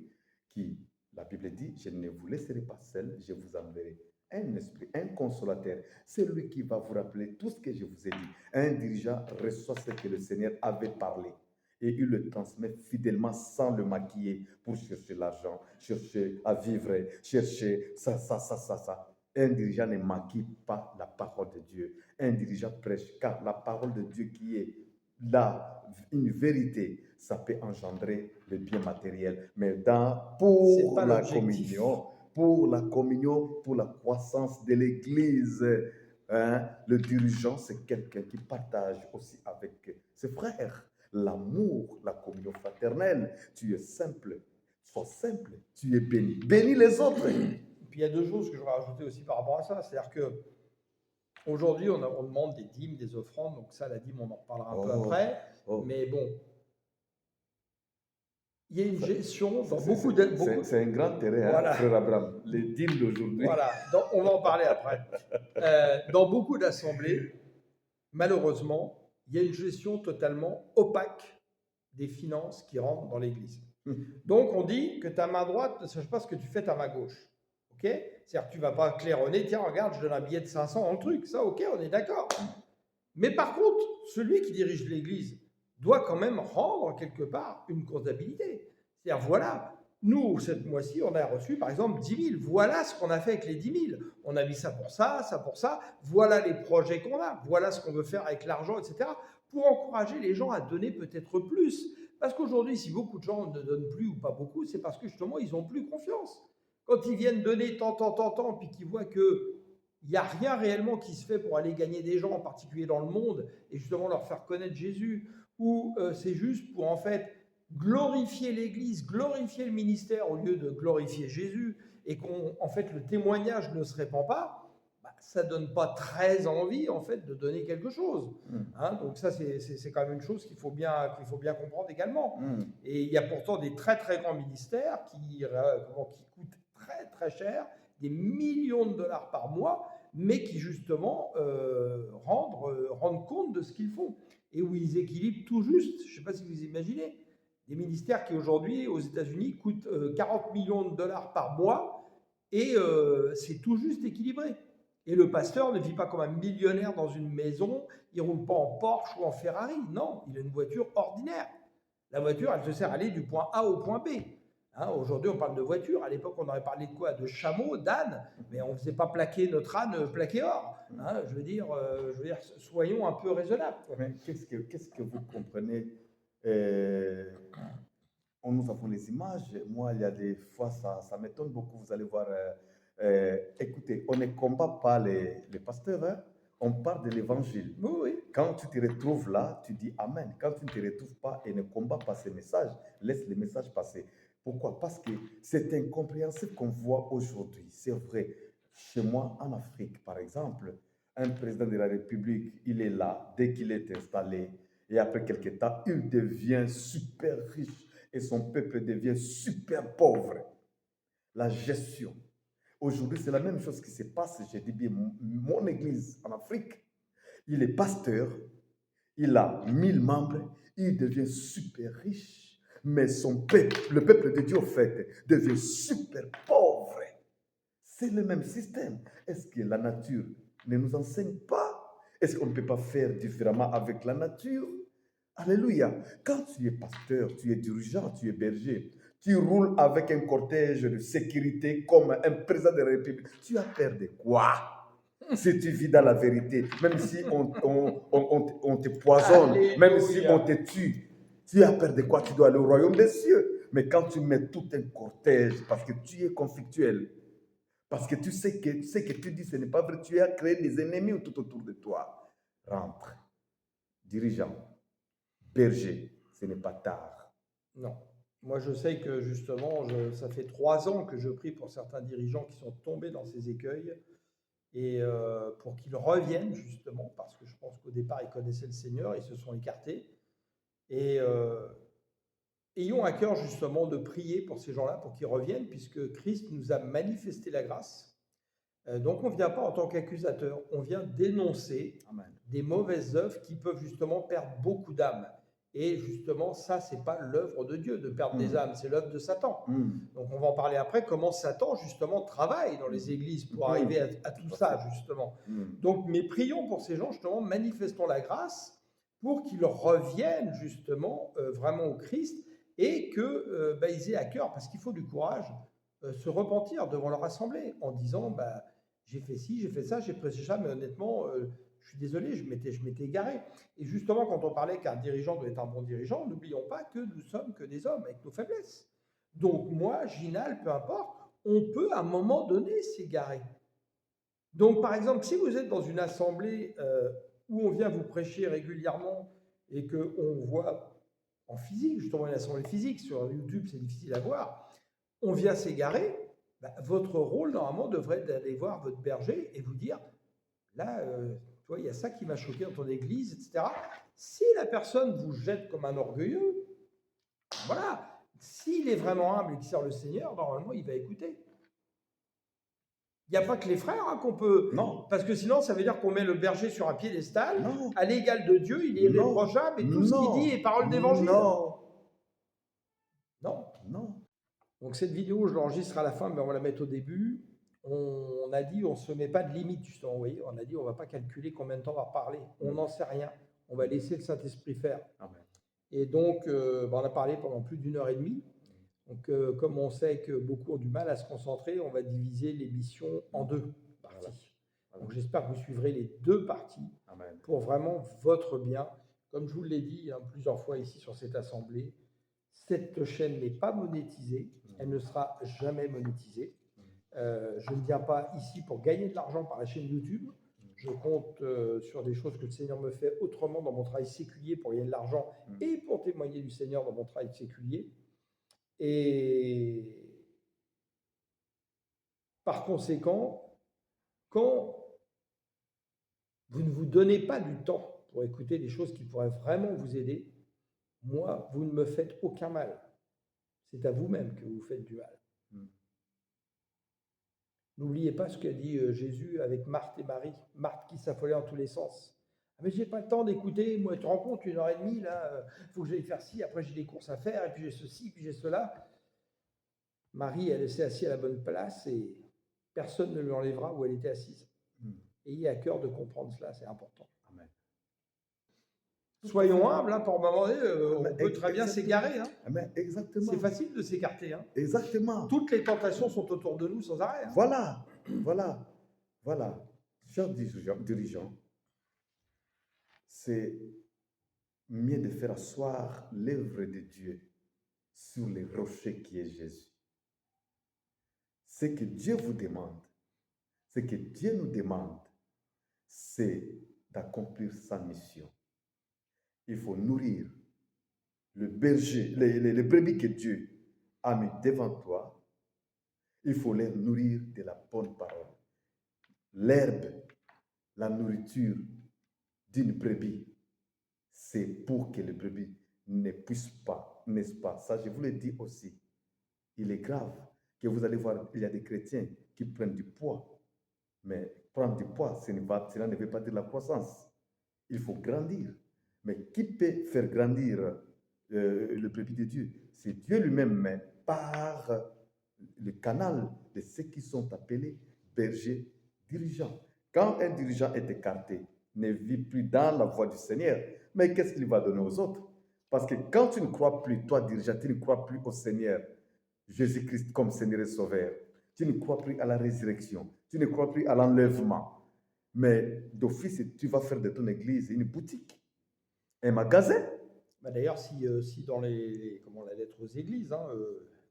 qui, la Bible dit, je ne vous laisserai pas seul, je vous enverrai un esprit, un consolateur, c'est lui qui va vous rappeler tout ce que je vous ai dit. Un dirigeant reçoit ce que le Seigneur avait parlé et il le transmet fidèlement sans le maquiller pour chercher l'argent, chercher à vivre, chercher ça. Un dirigeant ne maquille pas la parole de Dieu. Un dirigeant prêche, car la parole de Dieu qui est là, une vérité, ça peut engendrer le bien matériel. Mais C'est pour pas la l'objectif. communion, pour la croissance de l'Église, hein, le dirigeant, c'est quelqu'un qui partage aussi avec ses frères l'amour, la communion fraternelle. Tu es simple, sois simple, tu es béni. Bénis les autres. Puis il y a deux choses que je voudrais rajouter aussi par rapport à ça. C'est-à-dire que aujourd'hui, on demande des dîmes, des offrandes. Donc ça, la dîme, on en reparlera un peu après. Mais bon, il y a une gestion dans beaucoup de... C'est un grand terrain, Voilà. hein, frère Abraham. Les dîmes d'aujourd'hui. Voilà, on va en parler après. Dans beaucoup d'assemblées, malheureusement, il y a une gestion totalement opaque des finances qui rentrent dans l'Église. Donc, on dit que ta main droite ne sache pas ce que tu fais ta main gauche. OK? C'est-à-dire que tu ne vas pas claironner, tiens, regarde, je donne un billet de 500 dans le truc. Ça, OK, on est d'accord. Mais par contre, celui qui dirige l'Église doit quand même rendre quelque part une comptabilité. C'est-à-dire, voilà, nous, cette mois-ci, on a reçu par exemple 10 000. Voilà ce qu'on a fait avec les 10 000. On a mis ça pour ça, ça pour ça. Voilà les projets qu'on a. Voilà ce qu'on veut faire avec l'argent, etc. Pour encourager les gens à donner peut-être plus. Parce qu'aujourd'hui, si beaucoup de gens ne donnent plus ou pas beaucoup, c'est parce que justement, ils n'ont plus confiance. Quand ils viennent donner tant, puis qu'ils voient que il n'y a rien réellement qui se fait pour aller gagner des gens, en particulier dans le monde, et justement leur faire connaître Jésus, ou c'est juste pour en fait glorifier l'Église, glorifier le ministère au lieu de glorifier Jésus, et qu'en fait le témoignage ne se répand pas, bah, ça ne donne pas très envie en fait de donner quelque chose. Hein, donc ça c'est quand même une chose qu'il faut bien comprendre également. Et il y a pourtant des très très grands ministères qui coûtent très très cher, des millions de dollars par mois, mais qui justement rendent compte de ce qu'ils font et où ils équilibrent tout juste. Je ne sais pas si vous imaginez, des ministères qui aujourd'hui aux États-Unis coûtent 40 millions de dollars par mois et c'est tout juste équilibré. Et le pasteur ne vit pas comme un millionnaire dans une maison, il ne roule pas en Porsche ou en Ferrari, non, il a une voiture ordinaire. La voiture, elle te sert à aller du point A au point B. Hein, aujourd'hui, on parle de voiture. À l'époque, on aurait parlé de quoi? De chameau, d'âne, mais on ne faisait pas plaquer notre âne plaqué or. Hein, je veux dire, soyons un peu raisonnables. Mais qu'est-ce que vous comprenez? Nous avons les images. Moi, il y a des fois, ça m'étonne beaucoup. Vous allez voir. Écoutez, on ne combat pas les pasteurs. Hein? On parle de l'évangile. Oui. Quand tu te retrouves là, tu dis Amen. Quand tu ne te retrouves pas et ne combats pas ces messages, laisse les messages passer. Pourquoi? Parce que c'est incompréhensible qu'on voit aujourd'hui. C'est vrai. Chez moi, en Afrique, par exemple, un président de la République, il est là, dès qu'il est installé, et après quelques temps, il devient super riche et son peuple devient super pauvre. La gestion. Aujourd'hui, c'est la même chose qui se passe. J'ai dit bien, mon église en Afrique, il est pasteur, il a 1000 membres, il devient super riche, mais son peuple, le peuple de Dieu, en fait, devient super pauvre. C'est le même système. Est-ce que la nature ne nous enseigne pas? Est-ce qu'on ne peut pas faire différemment avec la nature? Alléluia. Quand tu es pasteur, tu es dirigeant, tu es berger, tu roules avec un cortège de sécurité comme un président de la République, tu as peur de quoi? Si tu vis dans la vérité, même si on te poisonne, Alléluia. même si on te tue, tu as peur de quoi? Tu dois aller au royaume des cieux. Mais quand tu mets tout un cortège parce que tu es conflictuel, parce que tu sais que ce que tu dis, ce n'est pas vrai, tu as créé des ennemis tout autour de toi. Rentre. Dirigeant, berger, ce n'est pas tard. Non. Moi, je sais que justement, ça fait 3 ans que je prie pour certains dirigeants qui sont tombés dans ces écueils et pour qu'ils reviennent justement, parce que je pense qu'au départ, ils connaissaient le Seigneur, ils se sont écartés. Et ayons à cœur justement de prier pour ces gens-là, pour qu'ils reviennent, puisque Christ nous a manifesté la grâce. Donc on ne vient pas en tant qu'accusateur, on vient dénoncer Amen. des mauvaises œuvres qui peuvent justement perdre beaucoup d'âmes. Et justement, ça, c'est pas l'œuvre de Dieu de perdre des âmes, c'est l'œuvre de Satan. Donc on va en parler après, comment Satan justement travaille dans les églises pour arriver à tout ça justement. Donc, mais prions pour ces gens justement, manifestons la grâce pour qu'ils reviennent justement vraiment au Christ et qu'ils aient à cœur, parce qu'il faut du courage, se repentir devant leur assemblée en disant j'ai fait ci, j'ai fait ça, j'ai prêché ça, mais honnêtement, je suis désolé, je m'étais égaré. Et justement, quand on parlait qu'un dirigeant doit être un bon dirigeant, n'oublions pas que nous sommes que des hommes avec nos faiblesses. Donc moi, Ginal, peu importe, on peut à un moment donné s'égarer. Donc par exemple, si vous êtes dans une assemblée où on vient vous prêcher régulièrement et qu'on voit en physique, justement une assemblée physique, sur YouTube c'est difficile à voir, on vient s'égarer, bah, votre rôle normalement devrait être d'aller voir votre berger et vous dire, là, tu vois, il y a ça qui m'a choqué dans ton église, etc. Si la personne vous jette comme un orgueilleux, voilà, s'il est vraiment humble et qu'il sert le Seigneur, normalement il va écouter. Il n'y a pas que les frères hein, qu'on peut... Non. Parce que sinon, ça veut dire qu'on met le berger sur un piédestal, Non. à l'égal de Dieu, il est irréprochable et tout ce qu'il dit est parole d'évangile. Non. Non. Non. Donc cette vidéo, je l'enregistre à la fin, mais on va la mettre au début. On a dit, on ne se met pas de limite, justement. Vous voyez, on a dit, on ne va pas calculer combien de temps on va parler. On n'en sait rien. On va laisser le Saint-Esprit faire. Amen. Et donc, on a parlé pendant plus d'1h30. Donc, comme on sait que beaucoup ont du mal à se concentrer, on va diviser l'émission en 2 parties. Voilà. Donc, j'espère que vous suivrez les 2 parties. Amen. Pour vraiment votre bien. Comme je vous l'ai dit hein, plusieurs fois ici sur cette assemblée, cette chaîne n'est pas monétisée. Elle ne sera jamais monétisée. Je ne viens pas ici pour gagner de l'argent par la chaîne YouTube. Je compte sur des choses que le Seigneur me fait autrement dans mon travail séculier pour gagner de l'argent et pour témoigner du Seigneur dans mon travail séculier. Et par conséquent, quand vous ne vous donnez pas du temps pour écouter des choses qui pourraient vraiment vous aider, moi, vous ne me faites aucun mal. C'est à vous-même que vous faites du mal. N'oubliez pas ce qu'a dit Jésus avec Marthe et Marie. Marthe qui s'affolait en tous les sens. Ah, mais j'ai pas le temps d'écouter, moi, tu te rends compte, 1h30, là, faut que j'aille faire ci, après j'ai des courses à faire, et puis j'ai ceci, puis j'ai cela. Marie, elle s'est assise à la bonne place et personne ne lui enlèvera où elle était assise. Ayez à cœur de comprendre cela, c'est important. Amen. Soyons humbles, hein, pour un moment donné, on peut très bien s'égarer. Hein. Exactement. C'est facile de s'écarter. Hein. Exactement. Toutes les tentations sont autour de nous sans arrêt. Hein. Voilà. Chers dirigeants, c'est mieux de faire asseoir l'œuvre de Dieu sur les rochers qui est Jésus. Ce que Dieu vous demande, ce que Dieu nous demande, c'est d'accomplir sa mission. Il faut nourrir le berger, les brebis que Dieu a mis devant toi. Il faut les nourrir de la bonne parole. L'herbe, la nourriture d'une brebis, c'est pour que les brebis ne puissent pas, n'est-ce pas? Ça, je vous le dis aussi. Il est grave que vous allez voir, il y a des chrétiens qui prennent du poids. Mais prendre du poids, cela ne veut pas dire la croissance. Il faut grandir. Mais qui peut faire grandir le brebis de Dieu? C'est Dieu lui-même, mais par le canal de ceux qui sont appelés bergers dirigeants. Quand un dirigeant est écarté, ne vit plus dans la voie du Seigneur, mais qu'est-ce qu'il va donner aux autres? Parce que quand tu ne crois plus, toi dirigeant, tu ne crois plus au Seigneur, Jésus-Christ comme Seigneur et Sauveur, tu ne crois plus à la résurrection, tu ne crois plus à l'enlèvement, mais d'office, tu vas faire de ton église une boutique, un magasin. Bah d'ailleurs, si dans la lettre aux églises, hein,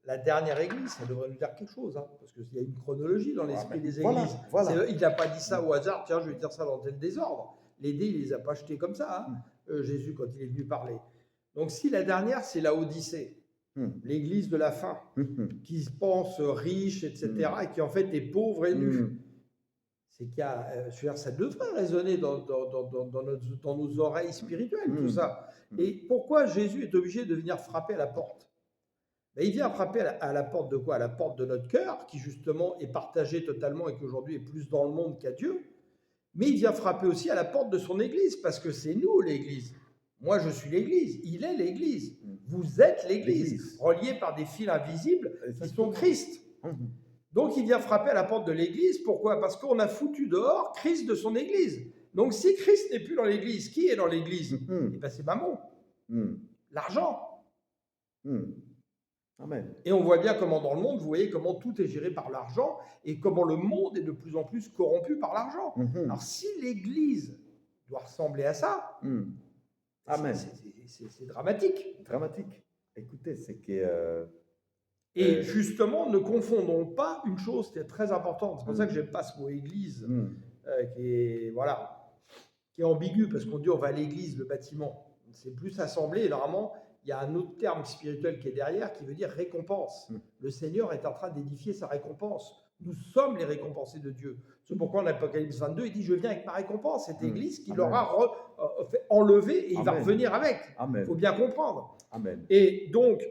la dernière église, ça devrait nous dire quelque chose, hein, parce qu'il y a une chronologie dans l'esprit des églises. Voilà. Il n'a pas dit ça au hasard, tiens, je vais dire ça dans tel désordre. Les dés, il ne les a pas jetés comme ça, hein, Jésus, quand il est venu parler. Donc si la dernière, c'est la Odyssée, l'église de la fin, qui se pense riche, etc., et qui en fait est pauvre et nue. C'est qu'il y a, ça devrait résonner dans nos oreilles spirituelles, tout ça. Et pourquoi Jésus est obligé de venir frapper à la porte? Ben, il vient frapper à la porte de quoi? À la porte de notre cœur, qui justement est partagé totalement et qui aujourd'hui est plus dans le monde qu'à Dieu. Mais il vient frapper aussi à la porte de son église, parce que c'est nous l'église. Moi, je suis l'église, il est l'église. Vous êtes l'église, reliés par des fils invisibles qui sont Christ. Donc, il vient frapper à la porte de l'église. Pourquoi? Parce qu'on a foutu dehors Christ de son église. Donc, si Christ n'est plus dans l'église, qui est dans l'église? Eh bien, c'est Mammon. L'argent. Amen. Et on voit bien comment dans le monde, vous voyez comment tout est géré par l'argent et comment le monde est de plus en plus corrompu par l'argent. Mhm. Alors si l'Église doit ressembler à ça, Mm. Amen. c'est dramatique. Dramatique. Écoutez, c'est que Et justement, ne confondons pas une chose qui est très importante. C'est pour ça que j'aime pas ce mot Église, qui est ambigu, parce qu'on dit on va à l'église, le bâtiment. C'est plus assemblée, et normalement, il y a un autre terme spirituel qui est derrière, qui veut dire récompense. Le Seigneur est en train d'édifier sa récompense. Nous sommes les récompensés de Dieu. C'est pourquoi en Apocalypse 22, il dit, je viens avec ma récompense. Cette église qui leur a fait enlever, et il va revenir avec. Il faut bien comprendre. Amen. Et donc,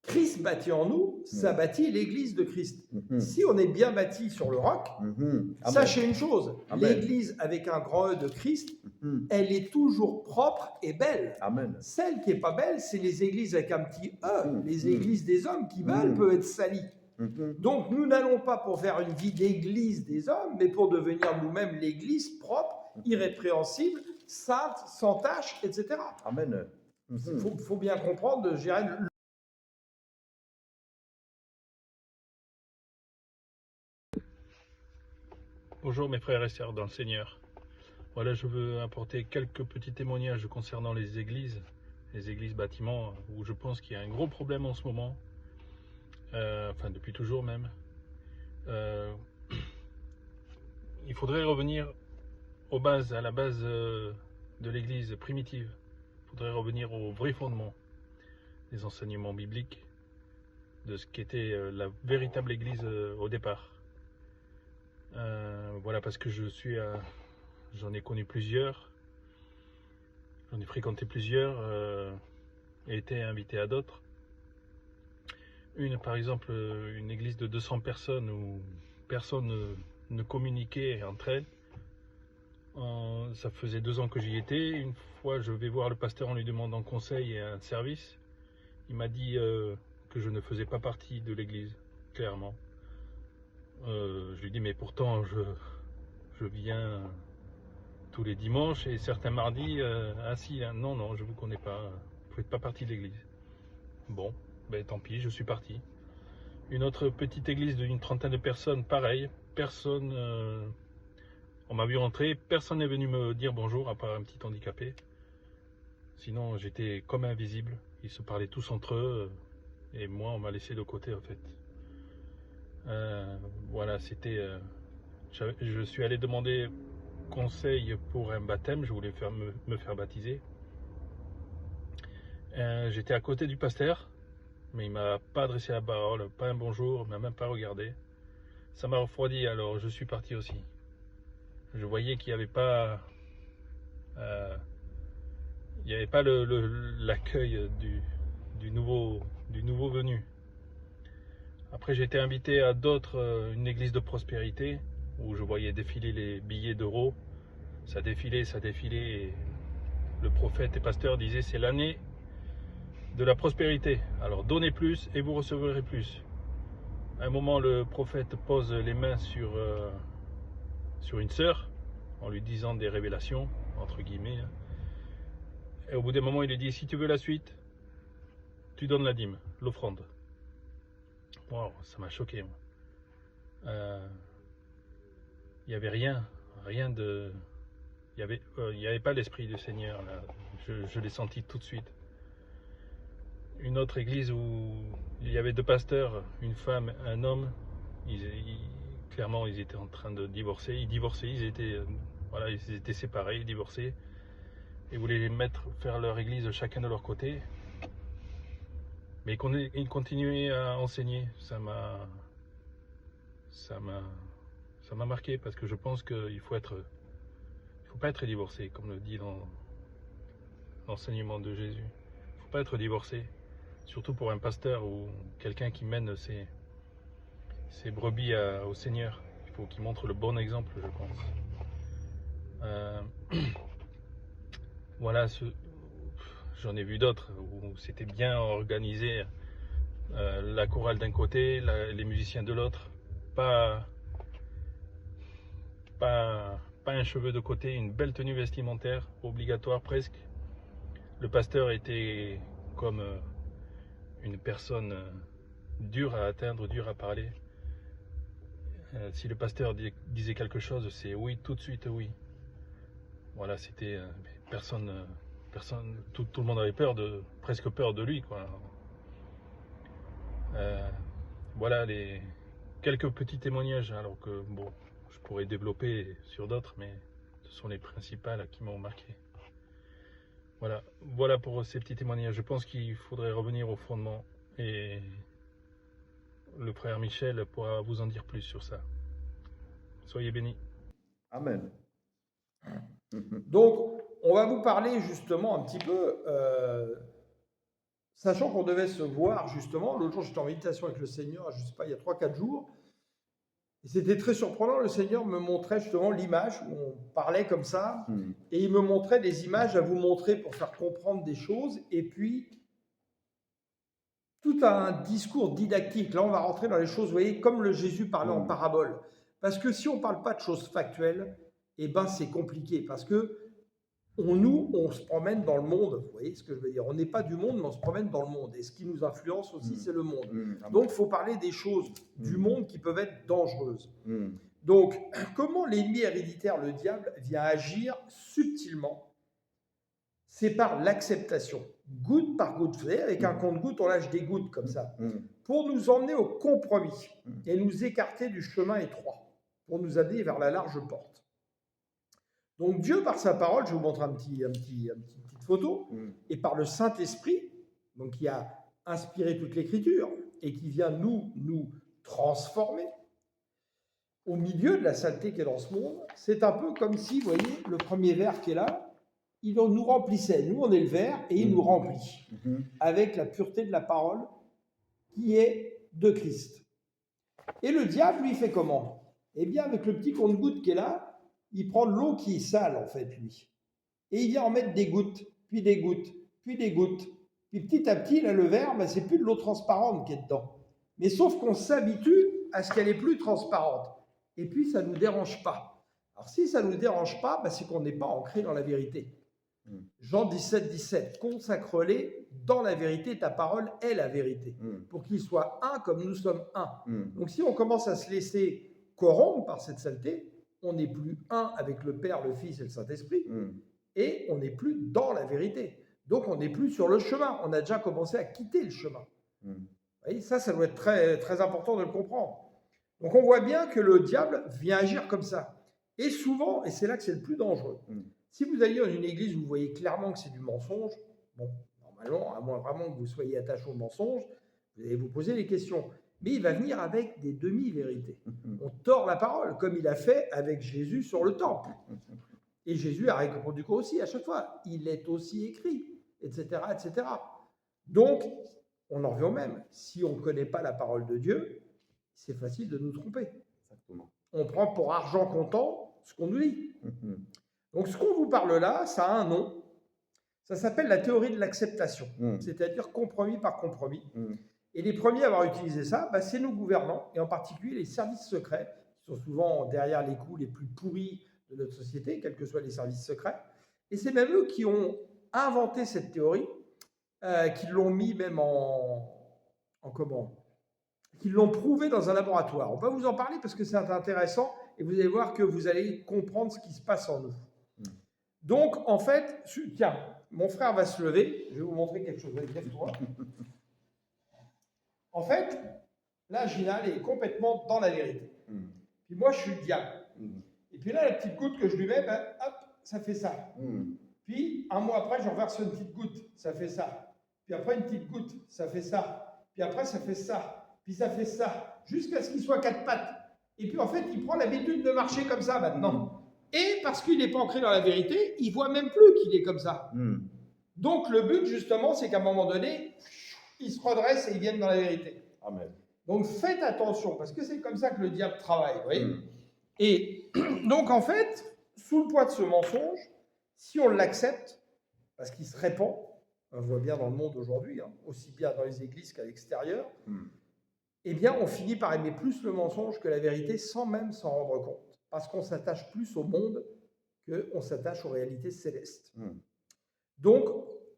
Christ bâti en nous, ça bâtit l'église de Christ. Si on est bien bâti sur le roc, sachez une chose, l'église avec un grand E de Christ, elle est toujours propre et belle. Amen. Celle qui n'est pas belle, c'est les églises avec un petit E, les églises des hommes qui veulent peuvent être salies. Donc nous n'allons pas pour faire une vie d'église des hommes, mais pour devenir nous-mêmes l'église propre, irrépréhensible, sainte, sans tache, etc. Amen. Il faut bien comprendre, je dirais, Bonjour mes frères et sœurs dans le Seigneur. Voilà, je veux apporter quelques petits témoignages concernant les églises bâtiments, où je pense qu'il y a un gros problème en ce moment, enfin depuis toujours même. Il faudrait revenir à la base de l'église primitive. Il faudrait revenir au vrai fondement des enseignements bibliques, de ce qu'était la véritable église au départ. Voilà, parce que j'en ai connu plusieurs, j'en ai fréquenté plusieurs et été invité à d'autres. Par exemple, une église de 200 personnes où personne ne communiquait entre elles. Ça faisait 2 ans que j'y étais. Une fois, je vais voir le pasteur en lui demandant conseil et un service. Il m'a dit que je ne faisais pas partie de l'église, clairement. Je lui dis, mais pourtant, je viens tous les dimanches et certains mardis. Ah si, non, je vous connais pas. Vous faites pas partie de l'église. Bon, ben tant pis, je suis parti. Une autre petite église d'une trentaine de personnes, pareil. Personne, on m'a vu rentrer, personne n'est venu me dire bonjour, à part un petit handicapé. Sinon, j'étais comme invisible. Ils se parlaient tous entre eux et moi, on m'a laissé de côté en fait. Voilà, c'était. Je suis allé demander conseil pour un baptême, je voulais me faire baptiser. J'étais à côté du pasteur, mais il m'a pas adressé la parole, pas un bonjour, il m'a même pas regardé. Ça m'a refroidi, alors je suis parti aussi. Je voyais qu'il n'y avait pas, l'accueil du nouveau venu. Après, j'ai été invité à une église de prospérité, où je voyais défiler les billets d'euros. Ça défilait, et le prophète et pasteur disait, c'est l'année de la prospérité. Alors donnez plus et vous recevrez plus. À un moment, le prophète pose les mains sur une sœur, en lui disant des révélations, entre guillemets. Et au bout d'un moment, il lui dit, si tu veux la suite, tu donnes la dîme, l'offrande. Wow, ça m'a choqué. Il n'y avait rien de... Il n'y avait pas l'esprit du Seigneur, là. Je l'ai senti tout de suite. Une autre église où il y avait 2 pasteurs, une femme, un homme, clairement ils étaient en train de divorcer, ils étaient séparés, ils divorçaient, et voulaient faire leur église chacun de leur côté, mais ils continuaient à enseigner. Ça m'a marqué, parce que je pense qu'il faut pas être divorcé, comme le dit dans l'enseignement de Jésus. Il ne faut pas être divorcé, surtout pour un pasteur ou quelqu'un qui mène ses brebis au Seigneur. Il faut qu'il montre le bon exemple, je pense. Voilà, j'en ai vu d'autres où c'était bien organisé, la chorale d'un côté, les musiciens de l'autre, pas un cheveu de côté, une belle tenue vestimentaire, obligatoire presque. Le pasteur était comme une personne dure à atteindre, dure à parler. Si le pasteur disait quelque chose, c'est oui, tout de suite oui. Voilà, c'était personne, tout le monde avait presque peur de lui, quoi. Voilà les quelques petits témoignages, alors que bon, je pourrais développer sur d'autres, mais ce sont les principales qui m'ont marqué. Voilà pour ces petits témoignages. Je pense qu'il faudrait revenir au fondement et le frère Michel pourra vous en dire plus sur ça. Soyez bénis. Amen. Donc, on va vous parler justement un petit peu, sachant qu'on devait se voir justement, l'autre jour j'étais en méditation avec le Seigneur, je ne sais pas, il y a 3-4 jours, et c'était très surprenant, le Seigneur me montrait justement l'image, où on parlait comme ça, et il me montrait des images à vous montrer pour faire comprendre des choses, et puis tout un discours didactique. Là, on va rentrer dans les choses, vous voyez, comme le Jésus parlait en parabole. Parce que si on ne parle pas de choses factuelles, eh ben, c'est compliqué. Parce que on se promène dans le monde. Vous voyez ce que je veux dire? On n'est pas du monde, mais on se promène dans le monde. Et ce qui nous influence aussi, c'est le monde. Donc, il faut parler des choses du monde qui peuvent être dangereuses. Donc, comment l'ennemi héréditaire, le diable, vient agir subtilement? C'est par l'acceptation, goutte par goutte. Vous savez, avec un compte-goutte, on lâche des gouttes comme ça, pour nous emmener au compromis et nous écarter du chemin étroit, pour nous amener vers la large porte. Donc Dieu, par sa parole, je vous montre une petite photo, et par le Saint-Esprit, donc qui a inspiré toute l'Écriture et qui vient nous transformer au milieu de la saleté qui est dans ce monde. C'est un peu comme si, vous voyez, le premier verre qui est là, il nous remplissait. Nous, on est le verre et il nous remplit avec la pureté de la parole qui est de Christ. Et le diable, lui, fait comment? Eh bien, avec le petit compte-gouttes qui est là, il prend l'eau qui est sale, en fait, lui. Et il vient en mettre des gouttes, puis des gouttes, puis des gouttes. Puis petit à petit, là, le verre, ben, c'est plus de l'eau transparente qui est dedans. Mais sauf qu'on s'habitue à ce qu'elle est plus transparente. Et puis, ça ne nous dérange pas. Alors, si ça ne nous dérange pas, ben, c'est qu'on n'est pas ancré dans la vérité. Jean 17, consacre-les dans la vérité, ta parole est la vérité, pour qu'ils soient un comme nous sommes un. Donc si on commence à se laisser corrompre par cette saleté, on n'est plus un avec le Père, le Fils et le Saint-Esprit, et on n'est plus dans la vérité. Donc on n'est plus sur le chemin, on a déjà commencé à quitter le chemin. Vous voyez, ça doit être très, très important de le comprendre. Donc on voit bien que le diable vient agir comme ça. Et souvent, et c'est là que c'est le plus dangereux, si vous allez dans une église où vous voyez clairement que c'est du mensonge, bon, normalement, à moins vraiment que vous soyez attaché au mensonge, vous allez vous poser des questions. Mais il va venir avec des demi-vérités. On tord la parole, comme il a fait avec Jésus sur le temple. Et Jésus a répondu quoi aussi à chaque fois? Il est aussi écrit, etc., etc. Donc, on en revient au même. Si on ne connaît pas la parole de Dieu, c'est facile de nous tromper. Exactement. On prend pour argent comptant ce qu'on nous dit. Donc, ce qu'on vous parle là, ça a un nom. Ça s'appelle la théorie de l'acceptation, c'est-à-dire compromis par compromis. Et les premiers à avoir utilisé ça, bah, c'est nos gouvernants, et en particulier les services secrets, qui sont souvent derrière les coups les plus pourris de notre société, quels que soient les services secrets. Et c'est même eux qui ont inventé cette théorie, qui l'ont mis même qui l'ont prouvé dans un laboratoire. On va vous en parler parce que c'est intéressant, et vous allez voir que vous allez comprendre ce qui se passe en nous. Donc, en fait, tiens, mon frère va se lever. Je vais vous montrer quelque chose. Lève-toi. En fait, là, Gina, elle est complètement dans la vérité. Puis moi, je suis le diable. Et puis là, la petite goutte que je lui mets, ben, hop, ça fait ça. Puis, un mois après, j'en verse une petite goutte. Ça fait ça. Puis après, une petite goutte. Ça fait ça. Puis après, ça fait ça. Puis ça fait ça. Jusqu'à ce qu'il soit 4 pattes. Et puis, en fait, il prend l'habitude de marcher comme ça maintenant. Et parce qu'il n'est pas ancré dans la vérité, il ne voit même plus qu'il est comme ça. Donc le but justement, c'est qu'à un moment donné, il se redresse et il vienne dans la vérité. Amen. Donc faites attention, parce que c'est comme ça que le diable travaille. Vous voyez. Et donc en fait, sous le poids de ce mensonge, si on l'accepte, parce qu'il se répand, on voit bien dans le monde aujourd'hui, aussi bien dans les églises qu'à l'extérieur, eh bien on finit par aimer plus le mensonge que la vérité sans même s'en rendre compte. Parce qu'on s'attache plus au monde qu'on s'attache aux réalités célestes. Donc,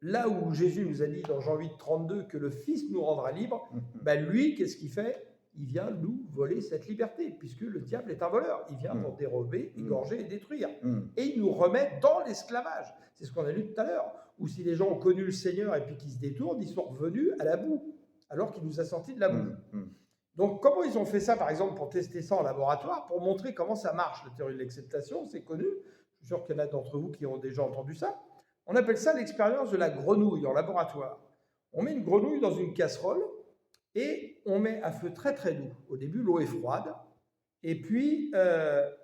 là où Jésus nous a dit dans Jean 8,32 que le Fils nous rendra libres, ben lui, qu'est-ce qu'il fait? Il vient nous voler cette liberté, puisque le diable est un voleur. Il vient pour dérober, égorger et détruire. Et il nous remet dans l'esclavage. C'est ce qu'on a lu tout à l'heure. Ou si les gens ont connu le Seigneur et puis qu'ils se détournent, ils sont revenus à la boue, alors qu'il nous a sortis de la boue. Donc, comment ils ont fait ça, par exemple, pour tester ça en laboratoire, pour montrer comment ça marche, la théorie de l'acceptation? C'est connu. Je suis sûr qu'il y en a d'entre vous qui ont déjà entendu ça. On appelle ça l'expérience de la grenouille en laboratoire. On met une grenouille dans une casserole et on met à feu très très doux. Au début, l'eau est froide et puis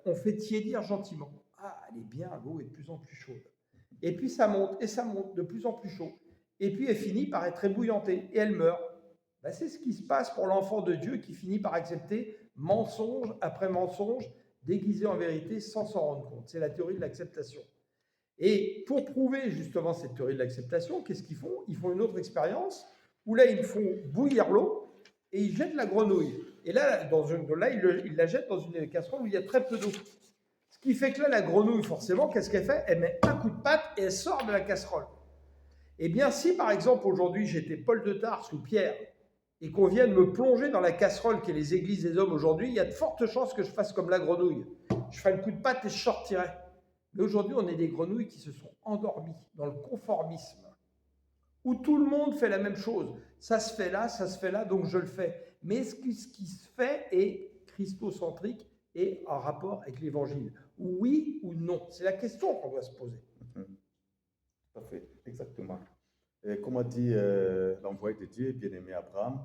on fait tiédir gentiment. Ah, elle est bien, l'eau est de plus en plus chaude. Et puis ça monte et ça monte de plus en plus chaud. Et puis elle finit par être ébouillantée et elle meurt. Ben, c'est ce qui se passe pour l'enfant de Dieu qui finit par accepter mensonge après mensonge, déguisé en vérité sans s'en rendre compte. C'est la théorie de l'acceptation. Et pour prouver justement cette théorie de l'acceptation, qu'est-ce qu'ils font? Ils font une autre expérience où là, ils font bouillir l'eau et ils jettent la grenouille. Et là, ils la jettent dans une casserole où il y a très peu d'eau. Ce qui fait que là, la grenouille, forcément, qu'est-ce qu'elle fait? Elle met un coup de patte et elle sort de la casserole. Eh bien, si par exemple, aujourd'hui, j'étais Paul de Tarse ou Pierre et qu'on vienne me plonger dans la casserole qu'est les églises des hommes aujourd'hui, il y a de fortes chances que je fasse comme la grenouille. Je ferai le coup de patte et je sortirai. Mais aujourd'hui, on est des grenouilles qui se sont endormies dans le conformisme, où tout le monde fait la même chose. Ça se fait là, donc je le fais. Mais est-ce que ce qui se fait est christocentrique et en rapport avec l'Évangile? Oui ou non? C'est la question qu'on doit se poser. Tout à fait, exactement. Et comme a dit l'envoyé de Dieu, bien-aimé Abraham,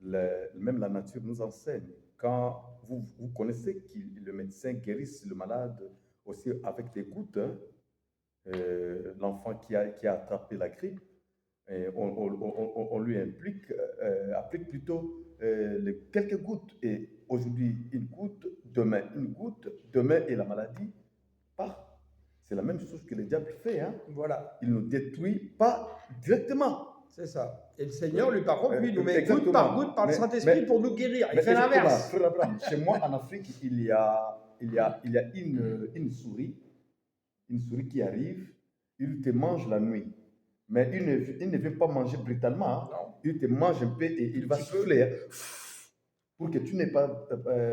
même la nature nous enseigne. Quand vous connaissez que le médecin guérisse le malade aussi avec des gouttes, hein, l'enfant qui a attrapé la grippe, on lui applique plutôt quelques gouttes. Et aujourd'hui, une goutte, demain, et la maladie part. C'est la même chose que le diable fait. Hein. Voilà. Il ne nous détruit pas directement. C'est ça. Et le Seigneur, lui, par contre, lui, nous met Exactement. goutte par goutte par le Saint-Esprit pour nous guérir. Il fait l'inverse. Chez moi, en Afrique, il y a une souris qui arrive, il te mange la nuit. Mais il ne vient pas manger brutalement. Hein. Non. Il te mange un peu et il va souffler hein, pour que tu n'aies pas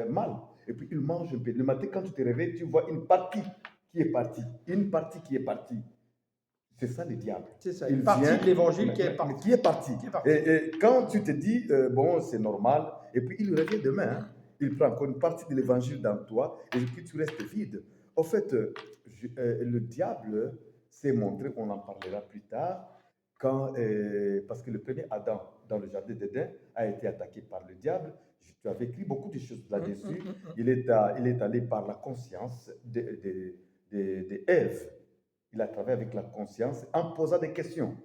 mal. Et puis il mange un peu. Le matin, quand tu te réveilles, tu vois une partie qui est partie. Une partie qui est partie. C'est ça le diable. C'est ça, une partie de l'évangile qui est partie. Qui est partie. Et quand tu te dis, bon, c'est normal, et puis il revient demain, hein, il prend encore une partie de l'évangile dans toi, et puis tu restes vide. En fait, le diable s'est montré, on en parlera plus tard, parce que le premier Adam, dans le jardin d'Éden, a été attaqué par le diable. Tu avais écrit beaucoup de choses là-dessus. Il est allé par la conscience d'Ève. Il a travaillé avec la conscience en posant des questions.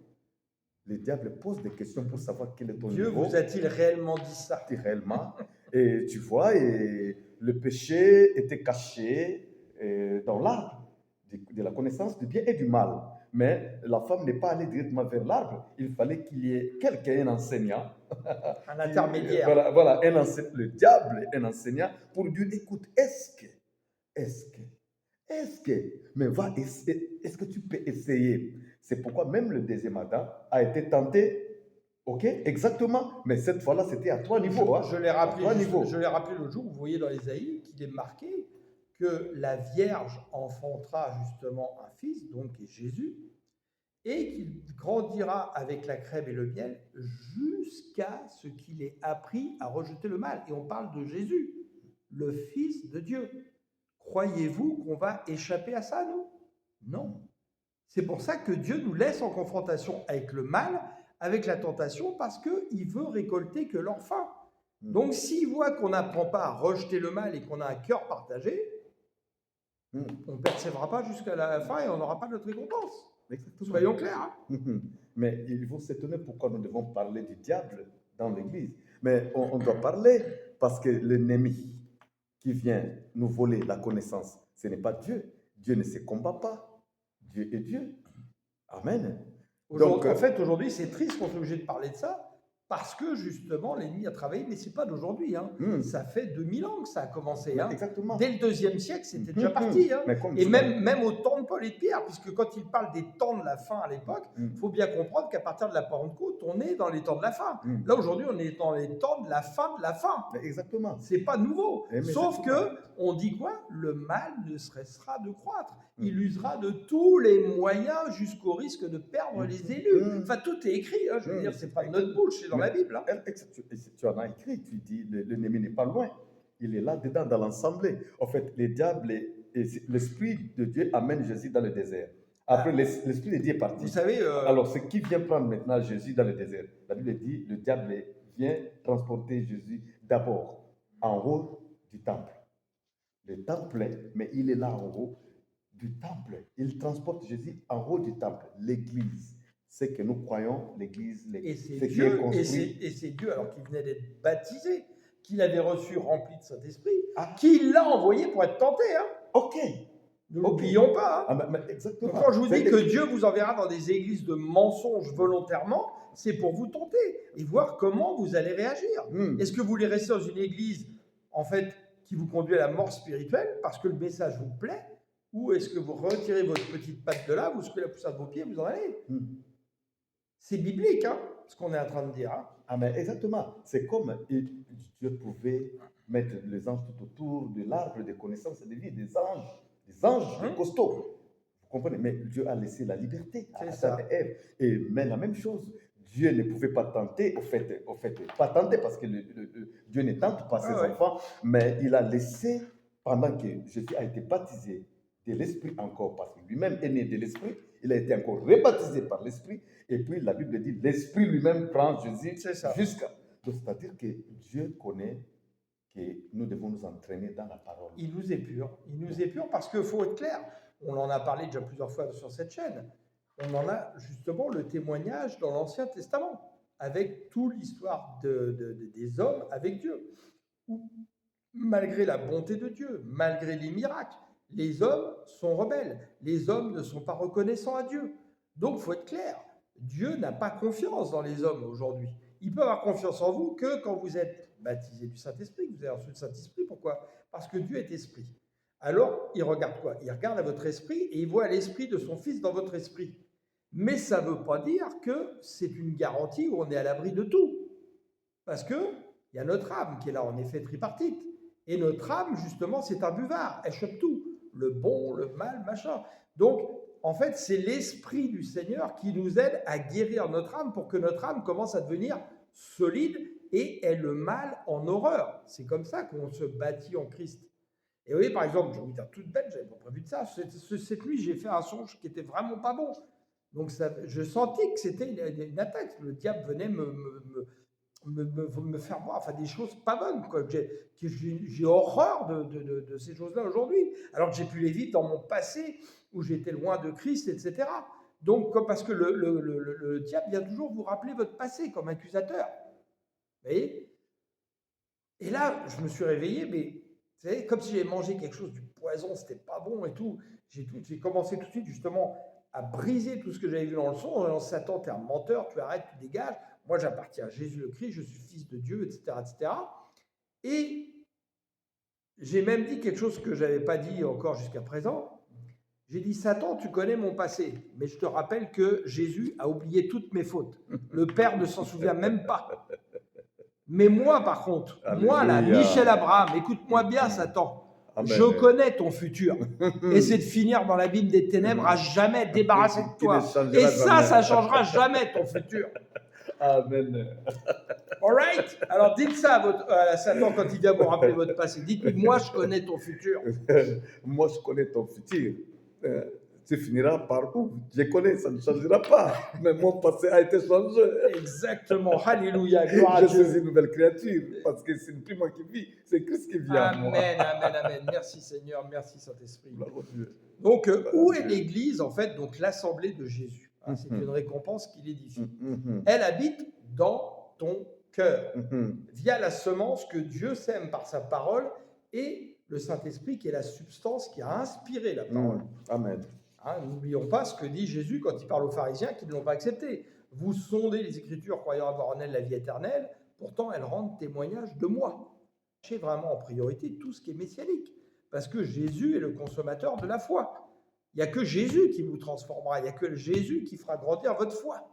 Le diable pose des questions pour savoir quel est ton Dieu niveau. vous a-t-il réellement dit ça? Réellement. Et tu vois, et le péché était caché dans l'arbre de la connaissance du bien et du mal. Mais la femme n'est pas allée directement vers l'arbre. Il fallait qu'il y ait quelqu'un, un enseignant. Un intermédiaire. Voilà, le diable est un enseignant pour dire, écoute, est-ce que, mais va essayer, est-ce que tu peux essayer? C'est pourquoi même le deuxième Adam a été tenté, ok, exactement, mais cette fois-là, c'était à 3 niveaux. Je l'ai rappelé l'autre jour, vous voyez dans Ésaïe qu'il est marqué que la Vierge enfantera justement un fils, donc qui est Jésus, et qu'il grandira avec la crème et le miel jusqu'à ce qu'il ait appris à rejeter le mal. Et on parle de Jésus, le Fils de Dieu. Croyez-vous qu'on va échapper à ça, nous? Non. C'est pour ça que Dieu nous laisse en confrontation avec le mal, avec la tentation, parce qu'il veut récolter que l'enfant. Donc, s'il voit qu'on n'apprend pas à rejeter le mal et qu'on a un cœur partagé, on ne persévérera pas jusqu'à la fin et on n'aura pas notre récompense. Exactement. Soyons clairs. Hein. Mais il faut s'étonner pourquoi nous devons parler du diable dans l'Église. Mais on doit parler parce que l'ennemi qui vient nous voler la connaissance, ce n'est pas Dieu. Dieu ne se combat pas. Dieu est Dieu. Amen. Donc, en fait, aujourd'hui, c'est triste qu'on soit obligé de parler de ça, Parce que justement, l'ennemi a travaillé, mais ce n'est pas d'aujourd'hui. Hein. Hmm. Ça fait 2000 ans que ça a commencé. Hein. Exactement. Dès le 2e siècle, c'était déjà Mhm. parti. Hein. Mais comme Et tu l'as- même au temps de Paul et de Pierre, puisque quand il parle des temps de la fin à l'époque, il faut bien comprendre qu'à partir de la Pentecôte, on est dans les temps de la fin. Hmm. Là, aujourd'hui, on est dans les temps de la fin de la fin. Mais exactement. C'est pas nouveau. Mais Sauf exactement. que, on dit quoi? Le mal ne cessera de croître. Mm. Il usera de tous les moyens jusqu'au risque de perdre les élus. Mm. Enfin, tout est écrit. Hein, je veux Mm. dire, c'est pas de notre bouche, c'est dans Mais- la Bible. Hein. Tu en as écrit, tu dis l'ennemi n'est pas loin. Il est là dedans dans l'assemblée. En fait, le diable et l'esprit de Dieu amène Jésus dans le désert. Après, l'esprit de Dieu est parti. Vous savez, Alors, ce qui vient prendre maintenant Jésus dans le désert, la Bible dit, le diable vient transporter Jésus d'abord en haut du temple. Le temple, mais il est là en haut du temple. Il transporte Jésus en haut du temple, l'église. C'est que nous croyons, l'église, et c'est ce qui est Dieu, construit. et c'est Dieu, alors qu'il venait d'être baptisé, qu'il avait reçu rempli de Saint-Esprit, Ah. qui l'a envoyé pour être tenté. Hein. Ok. Ne Ok. l'oublions pas. Hein. Ah, mais exactement. Donc, quand je vous dis C'est- que Dieu vous enverra dans des églises de mensonges volontairement, c'est pour vous tenter et voir comment vous allez réagir. Hmm. Est-ce que vous voulez rester dans une église, en fait, qui vous conduit à la mort spirituelle parce que le message vous plaît, ou est-ce que vous retirez votre petite patte de là, vous secouez la poussière de vos pieds, vous en allez? Hmm. C'est biblique, hein, ce qu'on est en train de dire. Hein. Ah, mais exactement. C'est comme Dieu pouvait mettre les anges tout autour de l'arbre de connaissance de vie, des anges Hein? costauds. Vous comprenez? Mais Dieu a laissé la liberté à C'est Adam ça. et Ève. Et mais la même chose, Dieu ne pouvait pas tenter, au fait, pas tenter parce que Dieu ne tente pas ses Ah ouais. enfants, mais il a laissé, pendant que Jésus a été baptisé de l'Esprit encore, parce que lui-même est né de l'Esprit, il a été encore rebaptisé par l'Esprit, et puis la Bible dit, l'Esprit lui-même prend Jésus C'est ça. jusqu'à... Donc, c'est-à-dire que Dieu connaît que nous devons nous entraîner dans la parole. Il nous épure. Il nous épure parce qu'il faut être clair. On en a parlé déjà plusieurs fois sur cette chaîne. On en a justement le témoignage dans l'Ancien Testament, avec toute l'histoire des hommes avec Dieu. Où, malgré la bonté de Dieu, malgré les miracles, les hommes sont rebelles. Les hommes ne sont pas reconnaissants à Dieu. Donc, il faut être clair. Dieu n'a pas confiance dans les hommes aujourd'hui. Il peut avoir confiance en vous que quand vous êtes baptisé du Saint-Esprit, que vous avez reçu le Saint-Esprit. Pourquoi? Parce que Dieu est esprit. Alors, il regarde quoi? Il regarde à votre esprit et il voit l'esprit de son Fils dans votre esprit. Mais ça ne veut pas dire que c'est une garantie où on est à l'abri de tout. Parce qu'il y a notre âme qui est là, en effet, tripartite. Et notre âme, justement, c'est un buvard. Elle chope tout. Le bon, le mal, machin. Donc, en fait, c'est l'esprit du Seigneur qui nous aide à guérir notre âme pour que notre âme commence à devenir solide et ait le mal en horreur. C'est comme ça qu'on se bâtit en Christ. Et vous voyez, par exemple, je vais vous dire toute bête, je n'avais pas prévu de ça. Cette nuit, j'ai fait un songe qui était vraiment pas bon. Donc, je sentais que c'était une attaque. Le diable venait me faire voir, enfin des choses pas bonnes, quoi. J'ai horreur de ces choses-là aujourd'hui, alors que j'ai pu les vivre dans mon passé où j'étais loin de Christ, etc. Donc, parce que le diable vient toujours vous rappeler votre passé comme accusateur. Vous voyez? Et là, je me suis réveillé, mais vous savez, comme si j'avais mangé quelque chose, du poison, c'était pas bon et tout. J'ai commencé tout de suite justement à briser tout ce que j'avais vu dans le son, en disant Satan, t'es un menteur, tu arrêtes, tu dégages. Moi, j'appartiens à Jésus le Christ, je suis fils de Dieu, etc., etc. Et j'ai même dit quelque chose que je n'avais pas dit encore jusqu'à présent. J'ai dit, Satan, tu connais mon passé, mais je te rappelle que Jésus a oublié toutes mes fautes. Le Père ne s'en souvient même pas. Mais moi, par contre, moi, là, Alléluia. Michel Abraham, écoute-moi bien, Satan. Amen. Je connais ton futur. Et c'est de finir dans l'abîme des ténèbres à jamais débarrassé de toi. Et ça changera jamais ton futur. Amen. All right? Alors dites ça à Satan quand il vient vous rappeler votre passé. Dites-lui, moi je connais ton futur. Moi, je connais ton futur. Tu finiras par où? Je connais, ça ne changera pas. Mais mon passé a été changé. Exactement. Alléluia. Gloire à Je Dieu. suis une nouvelle créature. Parce que ce n'est plus moi qui vis, c'est Christ qui vit en moi. Amen, amen, amen. Merci Seigneur, merci Saint-Esprit. Gloire à Dieu. Donc, où est l'Église en fait? Donc, l'assemblée de Jésus. Hein, c'est une récompense qu'il édifie. Elle habite dans ton cœur, via la semence que Dieu sème par sa parole et le Saint-Esprit qui est la substance qui a inspiré la parole. Amen. Hein, n'oublions pas ce que dit Jésus quand il parle aux pharisiens qui ne l'ont pas accepté. Vous sondez les Écritures croyant avoir en elles la vie éternelle, pourtant elles rendent témoignage de moi. Cherchez vraiment en priorité tout ce qui est messianique, parce que Jésus est le consommateur de la foi. Il n'y a que Jésus qui vous transformera, il n'y a que Jésus qui fera grandir votre foi.